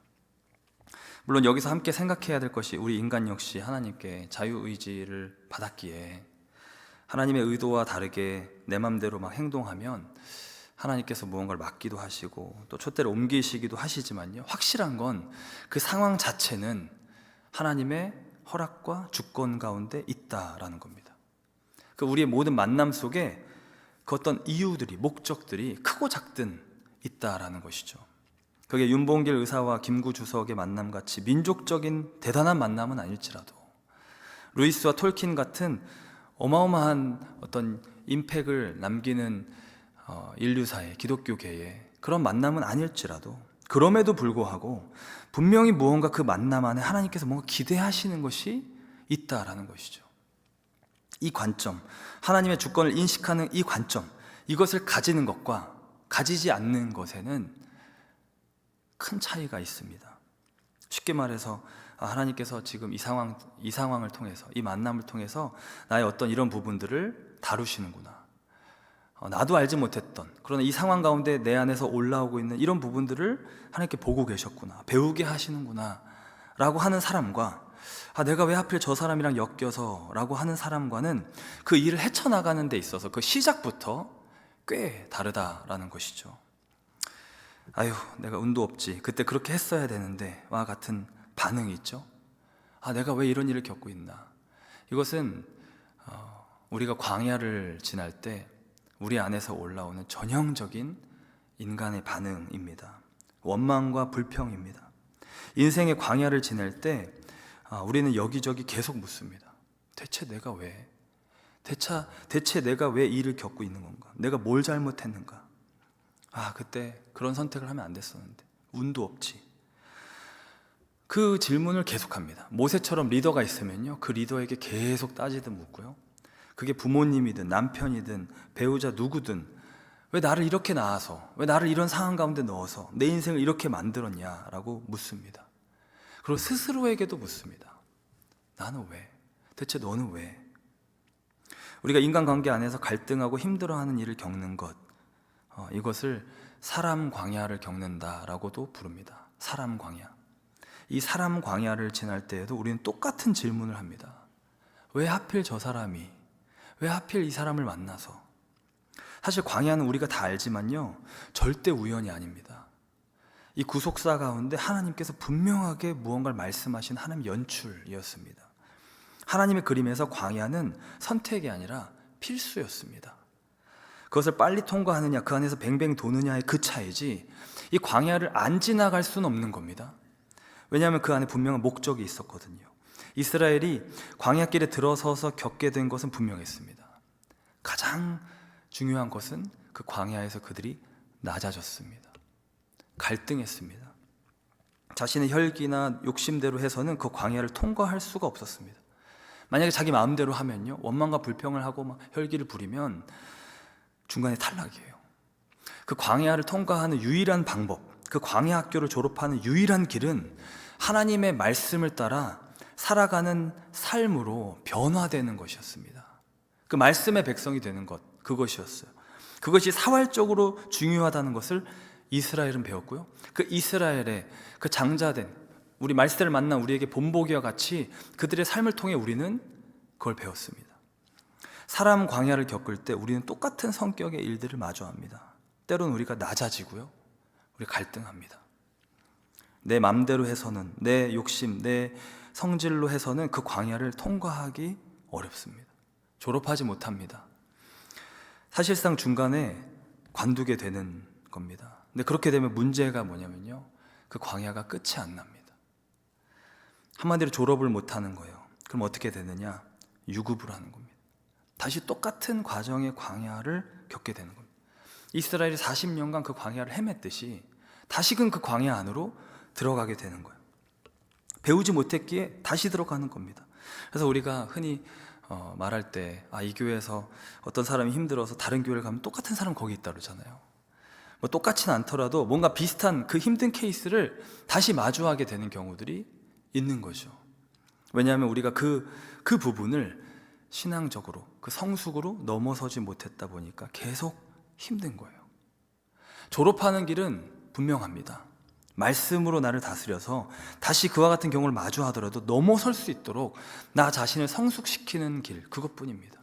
물론 여기서 함께 생각해야 될 것이, 우리 인간 역시 하나님께 자유의지를 받았기에 하나님의 의도와 다르게 내 맘대로 막 행동하면 하나님께서 무언가를 막기도 하시고 또 촛대를 옮기시기도 하시지만요, 확실한 건 그 상황 자체는 하나님의 허락과 주권 가운데 있다라는 겁니다. 그 우리의 모든 만남 속에 그 어떤 이유들이, 목적들이 크고 작든 있다라는 것이죠. 그게 윤봉길 의사와 김구 주석의 만남같이 민족적인 대단한 만남은 아닐지라도, 루이스와 톨킨 같은 어마어마한 어떤 임팩을 남기는 인류사의, 기독교계의 그런 만남은 아닐지라도, 그럼에도 불구하고 분명히 무언가 그 만남 안에 하나님께서 뭔가 기대하시는 것이 있다라는 것이죠. 이 관점, 하나님의 주권을 인식하는 이 관점, 이것을 가지는 것과 가지지 않는 것에는 큰 차이가 있습니다. 쉽게 말해서 하나님께서 지금 이 상황을 통해서, 이 만남을 통해서 나의 어떤 이런 부분들을 다루시는구나, 나도 알지 못했던, 그러나 이 상황 가운데 내 안에서 올라오고 있는 이런 부분들을 하나님께 보고 계셨구나, 배우게 하시는구나 라고 하는 사람과, 내가 왜 하필 저 사람이랑 엮여서 라고 하는 사람과는 그 일을 헤쳐나가는 데 있어서 그 시작부터 꽤 다르다라는 것이죠. 아유, 내가 운도 없지, 그때 그렇게 했어야 되는데 와 같은 반응이 있죠. 내가 왜 이런 일을 겪고 있나. 이것은 우리가 광야를 지날 때 우리 안에서 올라오는 전형적인 인간의 반응입니다. 원망과 불평입니다. 인생의 광야를 지낼 때 우리는 여기저기 계속 묻습니다. 대체 내가 왜? 대체 내가 왜 이 일을 겪고 있는 건가? 내가 뭘 잘못했는가? 그때 그런 선택을 하면 안 됐었는데, 운도 없지. 그 질문을 계속합니다. 모세처럼 리더가 있으면요, 그 리더에게 계속 따지듯 묻고요, 그게 부모님이든 남편이든 배우자 누구든 왜 나를 이렇게 낳아서, 왜 나를 이런 상황 가운데 넣어서 내 인생을 이렇게 만들었냐라고 묻습니다. 그리고 스스로에게도 묻습니다. 나는 왜? 대체 너는 왜? 우리가 인간관계 안에서 갈등하고 힘들어하는 일을 겪는 것, 이것을 사람 광야를 겪는다라고도 부릅니다. 사람 광야. 이 사람 광야를 지날 때에도 우리는 똑같은 질문을 합니다. 왜 하필 저 사람이, 왜 하필 이 사람을 만나서? 사실 광야는 우리가 다 알지만요, 절대 우연이 아닙니다. 이 구속사 가운데 하나님께서 분명하게 무언가를 말씀하신 하나님 연출이었습니다. 하나님의 그림에서 광야는 선택이 아니라 필수였습니다. 그것을 빨리 통과하느냐, 그 안에서 뱅뱅 도느냐의 그 차이지, 이 광야를 안 지나갈 수는 없는 겁니다. 왜냐하면 그 안에 분명한 목적이 있었거든요. 이스라엘이 광야길에 들어서서 겪게 된 것은 분명했습니다. 가장 중요한 것은 그 광야에서 그들이 낮아졌습니다. 갈등했습니다. 자신의 혈기나 욕심대로 해서는 그 광야를 통과할 수가 없었습니다. 만약에 자기 마음대로 하면요, 원망과 불평을 하고 막 혈기를 부리면 중간에 탈락이에요. 그 광야를 통과하는 유일한 방법, 그 광야 학교를 졸업하는 유일한 길은 하나님의 말씀을 따라 살아가는 삶으로 변화되는 것이었습니다. 그 말씀의 백성이 되는 것, 그것이었어요. 그것이 사활적으로 중요하다는 것을 이스라엘은 배웠고요. 그 이스라엘의 그 장자된 우리 말세를 만난 우리에게 본보기와 같이 그들의 삶을 통해 우리는 그걸 배웠습니다. 사람 광야를 겪을 때 우리는 똑같은 성격의 일들을 마주합니다. 때로는 우리가 낮아지고요, 우리 갈등합니다. 내 맘대로 해서는, 내 욕심, 내 성질로 해서는 그 광야를 통과하기 어렵습니다. 졸업하지 못합니다. 사실상 중간에 관두게 되는 겁니다. 근데 그렇게 되면 문제가 뭐냐면요, 그 광야가 끝이 안 납니다. 한마디로 졸업을 못하는 거예요. 그럼 어떻게 되느냐? 유급을 하는 겁니다. 다시 똑같은 과정의 광야를 겪게 되는 겁니다. 이스라엘이 40년간 그 광야를 헤맸듯이 다시금 그 광야 안으로 들어가게 되는 거예요. 배우지 못했기에 다시 들어가는 겁니다. 그래서 우리가 흔히 말할 때, 이 교회에서 어떤 사람이 힘들어서 다른 교회를 가면 똑같은 사람 거기 있다 그러잖아요. 뭐 똑같진 않더라도 뭔가 비슷한 그 힘든 케이스를 다시 마주하게 되는 경우들이 있는 거죠. 왜냐하면 우리가 그 부분을 신앙적으로, 그 성숙으로 넘어서지 못했다 보니까 계속 힘든 거예요. 졸업하는 길은 분명합니다. 말씀으로 나를 다스려서 다시 그와 같은 경우를 마주하더라도 넘어설 수 있도록 나 자신을 성숙시키는 길, 그것뿐입니다.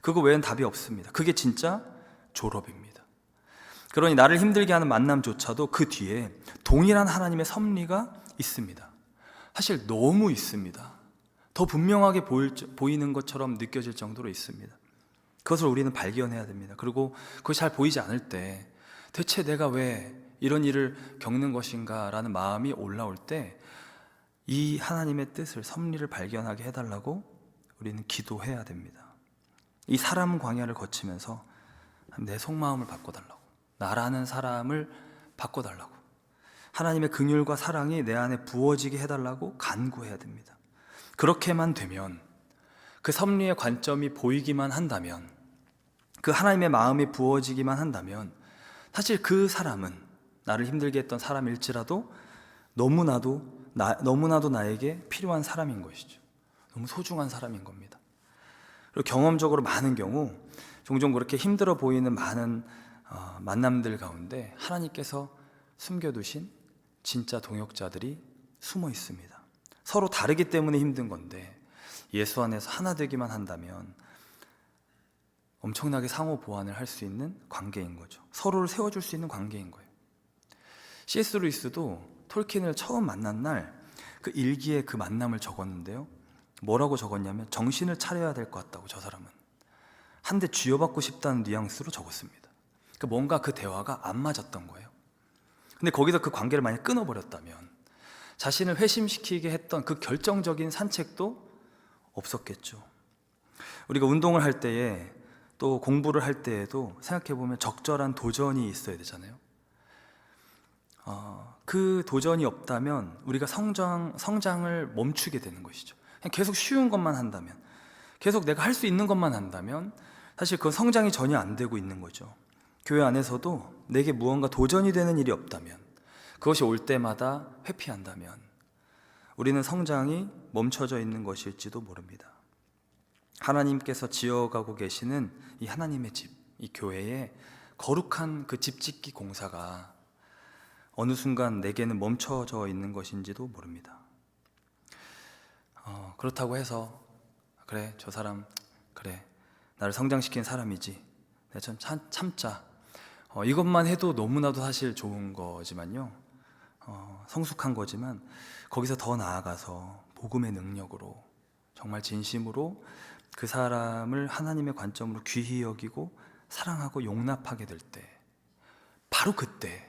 그거 외엔 답이 없습니다. 그게 진짜 졸업입니다. 그러니 나를 힘들게 하는 만남조차도 그 뒤에 동일한 하나님의 섭리가 있습니다. 사실 너무 있습니다. 더 분명하게 보이는 것처럼 느껴질 정도로 있습니다. 그것을 우리는 발견해야 됩니다. 그리고 그것이 잘 보이지 않을 때 대체 내가 왜 이런 일을 겪는 것인가 라는 마음이 올라올 때 이 하나님의 뜻을, 섭리를 발견하게 해달라고 우리는 기도해야 됩니다. 이 사람 광야를 거치면서 내 속마음을 바꿔달라고, 나라는 사람을 바꿔달라고, 하나님의 긍휼과 사랑이 내 안에 부어지게 해달라고 간구해야 됩니다. 그렇게만 되면, 그 섭리의 관점이 보이기만 한다면, 그 하나님의 마음이 부어지기만 한다면 사실 그 사람은 나를 힘들게 했던 사람일지라도 너무나도 나에게 필요한 사람인 것이죠. 너무 소중한 사람인 겁니다. 그리고 경험적으로 많은 경우 종종 그렇게 힘들어 보이는 많은 만남들 가운데 하나님께서 숨겨두신 진짜 동역자들이 숨어 있습니다. 서로 다르기 때문에 힘든 건데 예수 안에서 하나 되기만 한다면 엄청나게 상호 보완을 할 수 있는 관계인 거죠. 서로를 세워줄 수 있는 관계인 거예요. C.S. 루이스도 톨킨을 처음 만난 날 그 일기에 그 만남을 적었는데요, 뭐라고 적었냐면 정신을 차려야 될 것 같다고, 저 사람은 한 대 쥐어받고 싶다는 뉘앙스로 적었습니다. 그러니까 뭔가 그 대화가 안 맞았던 거예요. 근데 거기서 그 관계를 만약 끊어버렸다면 자신을 회심시키게 했던 그 결정적인 산책도 없었겠죠. 우리가 운동을 할 때에 또 공부를 할 때에도 생각해보면 적절한 도전이 있어야 되잖아요. 그 도전이 없다면 우리가 성장을 멈추게 되는 것이죠. 그냥 계속 쉬운 것만 한다면, 계속 내가 할 수 있는 것만 한다면 사실 그 성장이 전혀 안 되고 있는 거죠. 교회 안에서도 내게 무언가 도전이 되는 일이 없다면, 그것이 올 때마다 회피한다면 우리는 성장이 멈춰져 있는 것일지도 모릅니다. 하나님께서 지어가고 계시는 이 하나님의 집, 이 교회의 거룩한 그 집 짓기 공사가 어느 순간 내게는 멈춰져 있는 것인지도 모릅니다. 그렇다고 해서 그래, 저 사람 그래, 나를 성장시킨 사람이지, 내가 좀 참자, 이것만 해도 너무나도 사실 좋은 거지만요, 성숙한 거지만 거기서 더 나아가서 복음의 능력으로 정말 진심으로 그 사람을 하나님의 관점으로 귀히 여기고 사랑하고 용납하게 될 때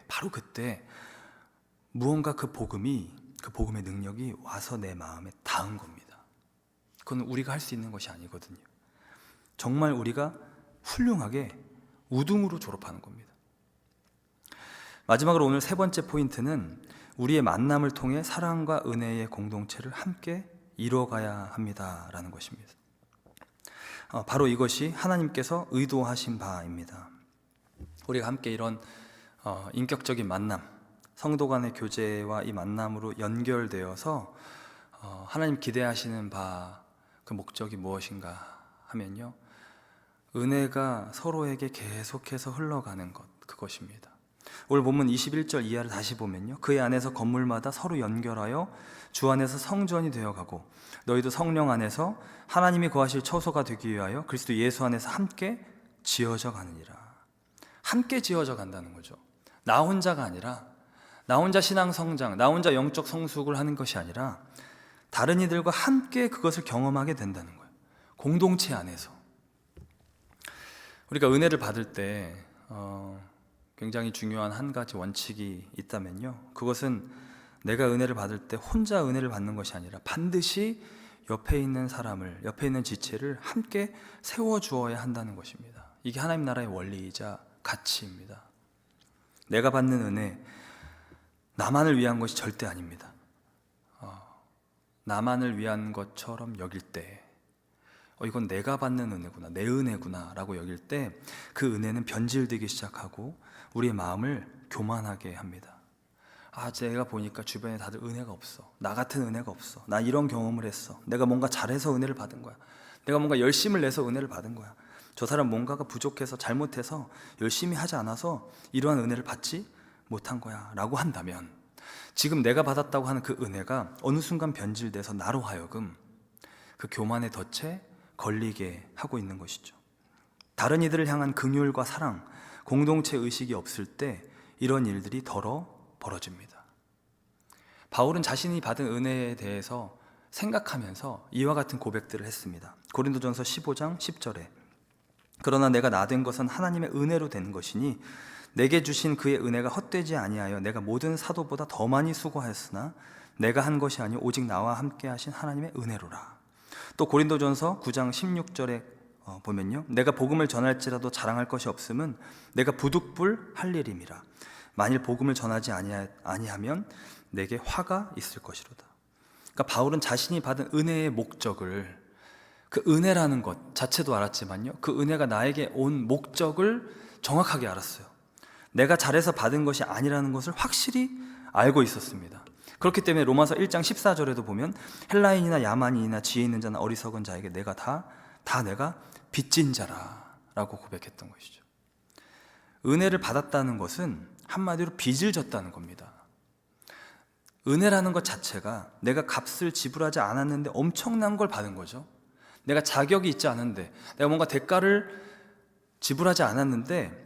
바로 그때 무언가 그 복음의 능력이 와서 내 마음에 닿은 겁니다. 그건 우리가 할 수 있는 것이 아니거든요. 정말 우리가 훌륭하게 우등으로 졸업하는 겁니다. 마지막으로 오늘 세 번째 포인트는 우리의 만남을 통해 사랑과 은혜의 공동체를 함께 이루어가야 합니다라는 것입니다. 바로 이것이 하나님께서 의도하신 바입니다. 우리가 함께 이런 인격적인 만남, 성도 간의 교제와 이 만남으로 연결되어서 하나님 기대하시는 바, 그 목적이 무엇인가 하면요, 은혜가 서로에게 계속해서 흘러가는 것, 그것입니다. 오늘 본문 21절 이하를 다시 보면요, 그의 안에서 건물마다 서로 연결하여 주 안에서 성전이 되어가고 너희도 성령 안에서 하나님이 거하실 처소가 되기 위하여 그리스도 예수 안에서 함께 지어져 가느니라. 함께 지어져 간다는 거죠. 나 혼자가 아니라, 나 혼자 신앙 성장, 나 혼자 영적 성숙을 하는 것이 아니라 다른 이들과 함께 그것을 경험하게 된다는 거예요. 공동체 안에서. 우리가 은혜를 받을 때 굉장히 중요한 한 가지 원칙이 있다면요, 그것은 내가 은혜를 받을 때 혼자 은혜를 받는 것이 아니라 반드시 옆에 있는 사람을, 옆에 있는 지체를 함께 세워주어야 한다는 것입니다. 이게 하나님 나라의 원리이자 가치입니다. 내가 받는 은혜, 나만을 위한 것이 절대 아닙니다. 나만을 위한 것처럼 여길 때, 이건 내가 받는 은혜구나, 내 은혜구나 라고 여길 때 그 은혜는 변질되기 시작하고 우리의 마음을 교만하게 합니다. 제가 보니까 주변에 다들 은혜가 없어, 나 같은 은혜가 없어, 나 이런 경험을 했어, 내가 뭔가 잘해서 은혜를 받은 거야, 내가 뭔가 열심을 내서 은혜를 받은 거야, 저 사람 뭔가가 부족해서 잘못해서 열심히 하지 않아서 이러한 은혜를 받지 못한 거야 라고 한다면, 지금 내가 받았다고 하는 그 은혜가 어느 순간 변질돼서 나로 하여금 그 교만의 덫에 걸리게 하고 있는 것이죠. 다른 이들을 향한 긍휼과 사랑, 공동체 의식이 없을 때 이런 일들이 덜어 벌어집니다. 바울은 자신이 받은 은혜에 대해서 생각하면서 이와 같은 고백들을 했습니다. 고린도전서 15장 10절에 그러나 내가 나된 것은 하나님의 은혜로 된 것이니 내게 주신 그의 은혜가 헛되지 아니하여 내가 모든 사도보다 더 많이 수고하였으나 내가 한 것이 아니오 오직 나와 함께 하신 하나님의 은혜로라. 또 고린도전서 9장 16절에 보면요, 내가 복음을 전할지라도 자랑할 것이 없음은 내가 부득불 할 일임이라. 만일 복음을 전하지 아니하면 내게 화가 있을 것이로다. 그러니까 바울은 자신이 받은 은혜의 목적을, 그 은혜라는 것 자체도 알았지만요, 그 은혜가 나에게 온 목적을 정확하게 알았어요. 내가 잘해서 받은 것이 아니라는 것을 확실히 알고 있었습니다. 그렇기 때문에 로마서 1장 14절에도 보면 헬라인이나 야만인이나 지혜 있는 자나 어리석은 자에게 내가 다 내가 빚진 자라 라고 고백했던 것이죠. 은혜를 받았다는 것은 한마디로 빚을 졌다는 겁니다. 은혜라는 것 자체가 내가 값을 지불하지 않았는데 엄청난 걸 받은 거죠. 내가 자격이 있지 않은데, 내가 뭔가 대가를 지불하지 않았는데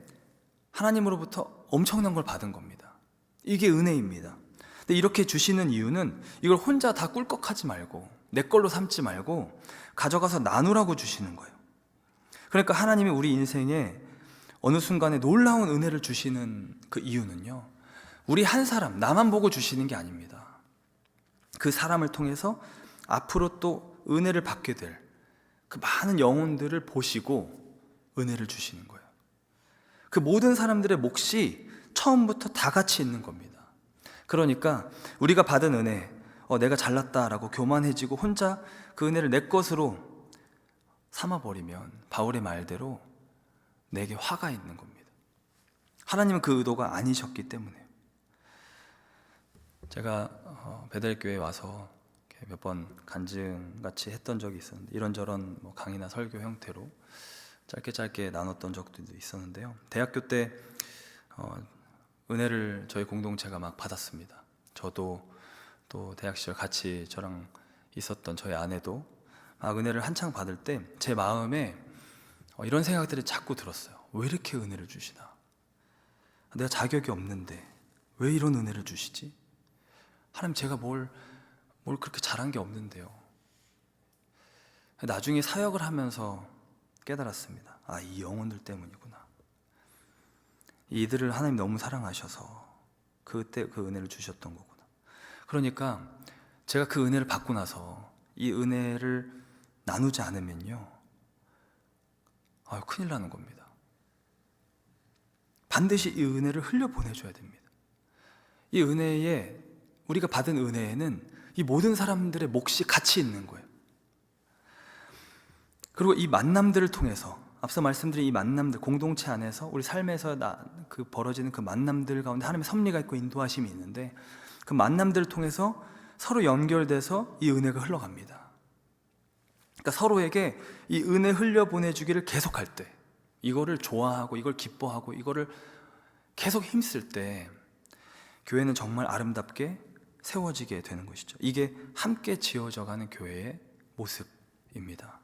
하나님으로부터 엄청난 걸 받은 겁니다. 이게 은혜입니다. 근데 이렇게 주시는 이유는 이걸 혼자 다 꿀꺽하지 말고, 내 걸로 삼지 말고 가져가서 나누라고 주시는 거예요. 그러니까 하나님이 우리 인생에 어느 순간에 놀라운 은혜를 주시는 그 이유는요, 우리 한 사람, 나만 보고 주시는 게 아닙니다. 그 사람을 통해서 앞으로 또 은혜를 받게 될 그 많은 영혼들을 보시고 은혜를 주시는 거예요. 그 모든 사람들의 몫이 처음부터 다 같이 있는 겁니다. 그러니까 우리가 받은 은혜, 내가 잘났다라고 교만해지고 혼자 그 은혜를 내 것으로 삼아버리면 바울의 말대로 내게 화가 있는 겁니다. 하나님은 그 의도가 아니셨기 때문에요. 제가 베델교회에 와서 몇 번 간증같이 했던 적이 있었는데, 이런저런 강의나 설교 형태로 짧게 나눴던 적도 있었는데요, 대학교 때 은혜를 저희 공동체가 막 받았습니다. 저도 또 대학 시절 같이 저랑 있었던 저희 아내도 막 은혜를 한창 받을 때 제 마음에 이런 생각들이 자꾸 들었어요. 왜 이렇게 은혜를 주시나? 내가 자격이 없는데 왜 이런 은혜를 주시지? 하나님, 제가 뭘 그렇게 잘한 게 없는데요. 나중에 사역을 하면서 깨달았습니다. 이 영혼들 때문이구나. 이들을 하나님 너무 사랑하셔서 그때 그 은혜를 주셨던 거구나. 그러니까 제가 그 은혜를 받고 나서 이 은혜를 나누지 않으면요, 큰일 나는 겁니다. 반드시 이 은혜를 흘려보내줘야 됩니다. 이 은혜에, 우리가 받은 은혜에는 이 모든 사람들의 몫이 같이 있는 거예요. 그리고 이 만남들을 통해서, 앞서 말씀드린 이 만남들, 공동체 안에서 우리 삶에서 벌어지는 그 만남들 가운데 하나님의 섭리가 있고 인도하심이 있는데, 그 만남들을 통해서 서로 연결돼서 이 은혜가 흘러갑니다. 그러니까 서로에게 이 은혜 흘려보내주기를 계속할 때, 이거를 좋아하고 이걸 기뻐하고 이거를 계속 힘쓸 때 교회는 정말 아름답게 세워지게 되는 것이죠. 이게 함께 지어져가는 교회의 모습입니다.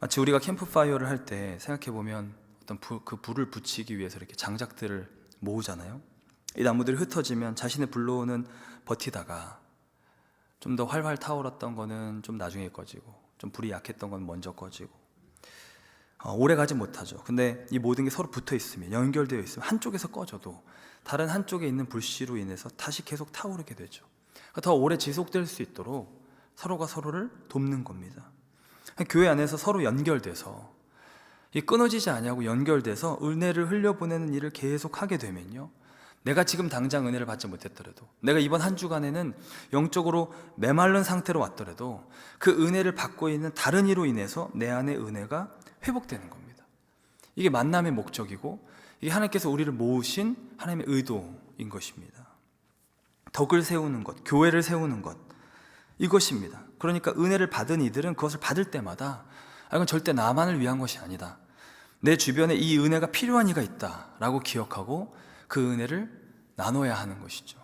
마치 우리가 캠프파이어를 할 때 생각해보면 어떤 그 불을 붙이기 위해서 이렇게 장작들을 모으잖아요. 이 나무들이 흩어지면 자신의 불로는 버티다가 좀 더 활활 타오랐던 거는 좀 나중에 꺼지고, 좀 불이 약했던 건 먼저 꺼지고, 오래 가지 못하죠. 근데 이 모든 게 서로 붙어 있으면, 연결되어 있으면 한쪽에서 꺼져도 다른 한쪽에 있는 불씨로 인해서 다시 계속 타오르게 되죠. 더 오래 지속될 수 있도록 서로가 서로를 돕는 겁니다. 교회 안에서 서로 연결돼서, 이 끊어지지 아니하고 연결돼서 은혜를 흘려보내는 일을 계속 하게 되면요, 내가 지금 당장 은혜를 받지 못했더라도, 내가 이번 한 주간에는 영적으로 메마른 상태로 왔더라도 그 은혜를 받고 있는 다른 이로 인해서 내 안에 은혜가 회복되는 겁니다. 이게 만남의 목적이고, 이게 하나님께서 우리를 모으신 하나님의 의도인 것입니다. 덕을 세우는 것, 교회를 세우는 것, 이것입니다. 그러니까 은혜를 받은 이들은 그것을 받을 때마다 이건 절대 나만을 위한 것이 아니다, 내 주변에 이 은혜가 필요한 이가 있다라고 기억하고 그 은혜를 나눠야 하는 것이죠.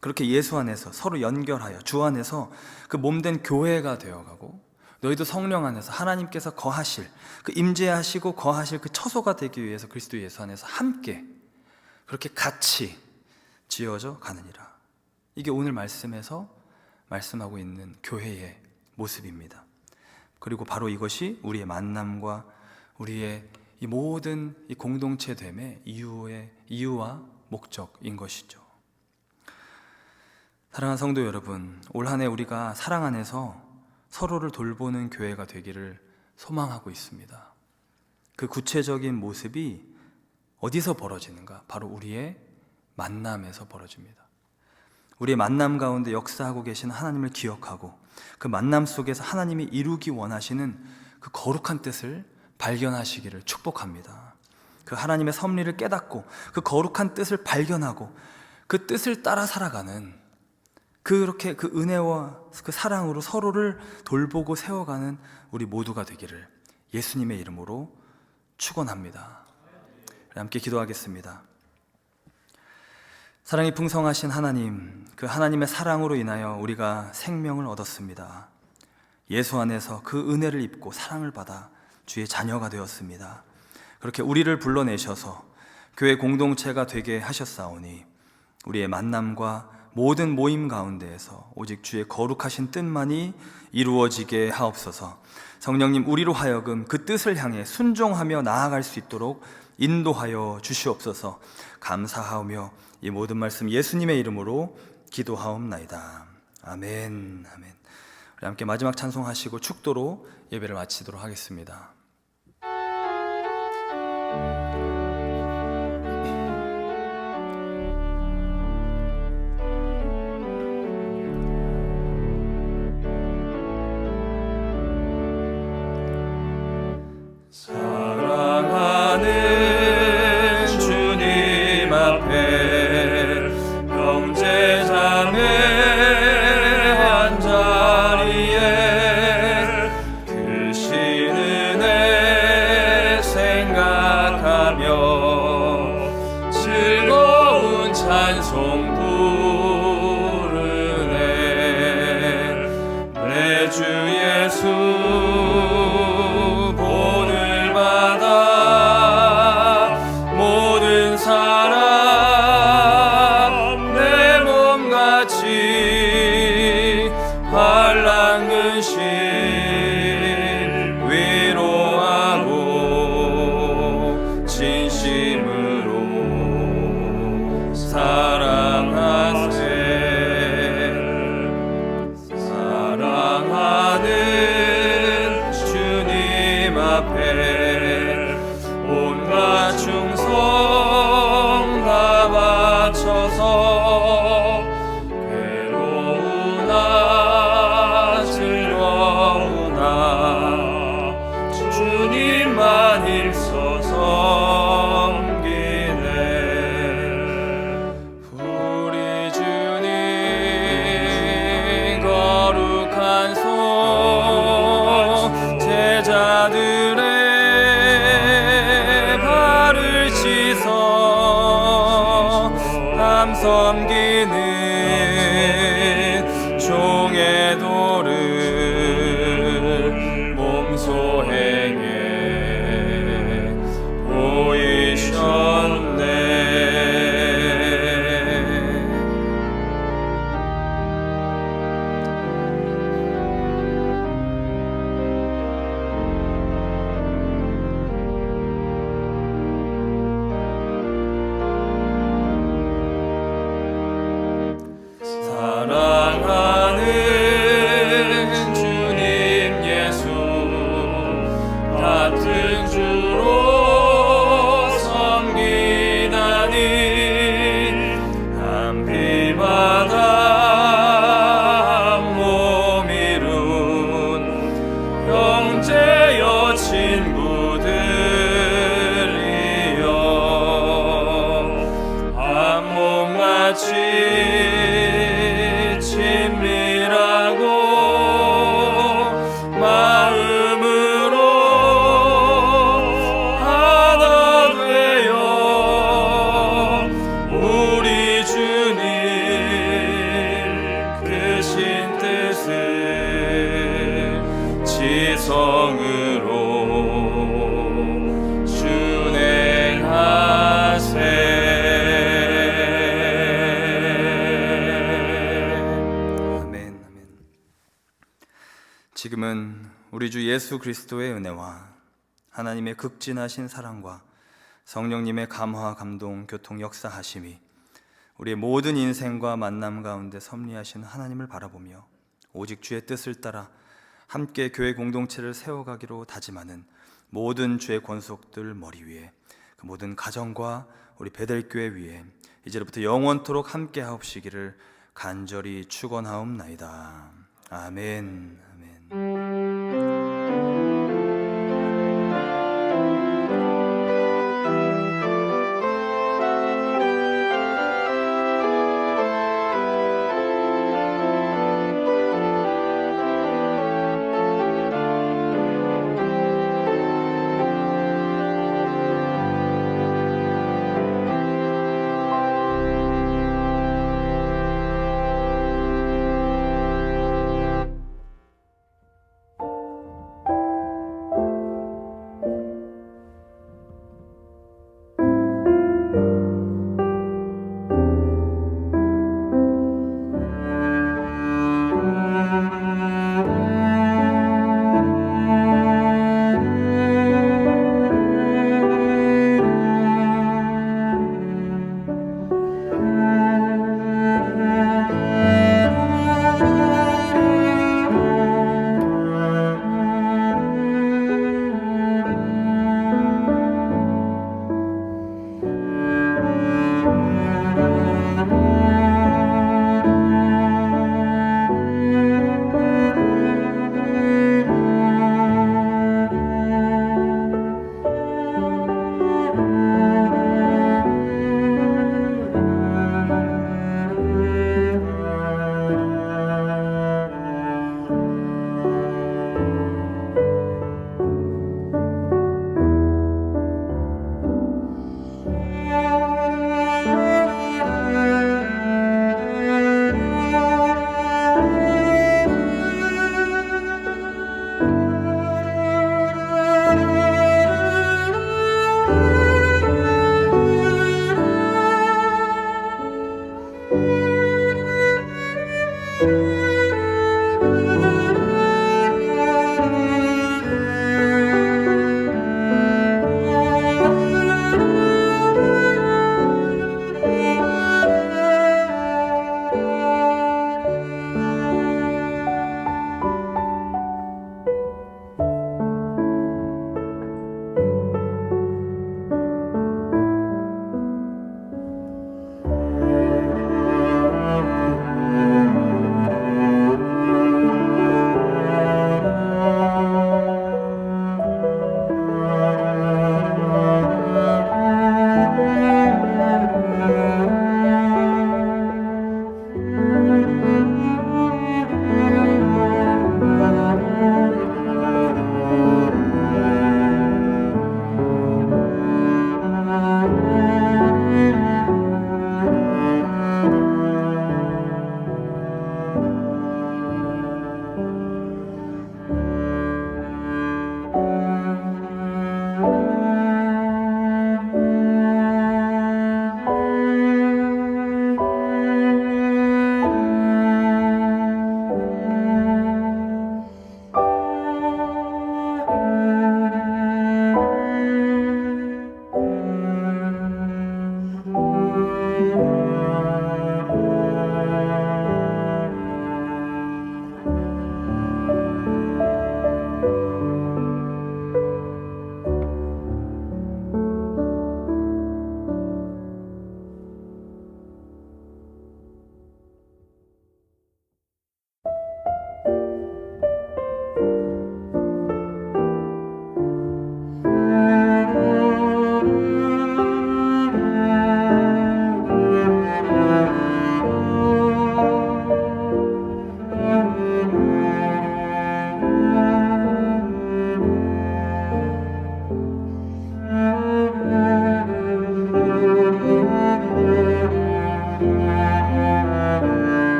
그렇게 예수 안에서 서로 연결하여 주 안에서 그 몸된 교회가 되어가고, 너희도 성령 안에서 하나님께서 거하실, 그 임재하시고 거하실 그 처소가 되기 위해서 그리스도 예수 안에서 함께 그렇게 같이 지어져 가느니라. 이게 오늘 말씀에서 말씀하고 있는 교회의 모습입니다. 그리고 바로 이것이 우리의 만남과 우리의 이 모든 이 공동체됨의 이유와 목적인 것이죠. 사랑하는 성도 여러분, 올 한 해 우리가 사랑 안에서 서로를 돌보는 교회가 되기를 소망하고 있습니다. 그 구체적인 모습이 어디서 벌어지는가? 바로 우리의 만남에서 벌어집니다. 우리의 만남 가운데 역사하고 계시는 하나님을 기억하고, 그 만남 속에서 하나님이 이루기 원하시는 그 거룩한 뜻을 발견하시기를 축복합니다. 그 하나님의 섭리를 깨닫고 그 거룩한 뜻을 발견하고 그 뜻을 따라 살아가는, 그렇게 그 은혜와 그 사랑으로 서로를 돌보고 세워가는 우리 모두가 되기를 예수님의 이름으로 축원합니다. 함께 기도하겠습니다. 사랑이 풍성하신 하나님, 그 하나님의 사랑으로 인하여 우리가 생명을 얻었습니다. 예수 안에서 그 은혜를 입고 사랑을 받아 주의 자녀가 되었습니다. 그렇게 우리를 불러내셔서 교회 공동체가 되게 하셨사오니 우리의 만남과 모든 모임 가운데에서 오직 주의 거룩하신 뜻만이 이루어지게 하옵소서. 성령님, 우리로 하여금 그 뜻을 향해 순종하며 나아갈 수 있도록 인도하여 주시옵소서. 감사하오며 이 모든 말씀 예수님의 이름으로 기도하옵나이다. 아멘. 아멘. 우리 함께 마지막 찬송하시고 축도로 예배를 마치도록 하겠습니다. 사랑하는 주님 앞에 형제자매 한자리에 크신 은혜 생각하며 즐거운 찬송 부르네. 내 주 예수 본을 받아 모든 사람 내 몸같이 환난 근심 위로하고 진심을 태도를 몸소 행해 보이셨네. 사랑하는 주님 예수, 같은 주로 섬기다니 한 피바다 몸 이룬 형제여 친구들이여, 한 몸같이 친밀하고 마음으로 하나 되어 우리 주님 크신 뜻을 지성으로 아멘, 아멘. 지금은 우리 주 예수 그리스도의 은혜와 하나님의 극진하신 사랑과 성령님의 감화, 감동, 교통, 역사하심이 우리의 모든 인생과 만남 가운데 섭리하신 하나님을 바라보며 오직 주의 뜻을 따라 함께 교회 공동체를 세워가기로 다짐하는 모든 주의 권속들 머리 위에, 그 모든 가정과 우리 베델교회 위에 이제부터 영원토록 함께 하옵시기를 간절히 축원하옵나이다. 아멘, 아멘.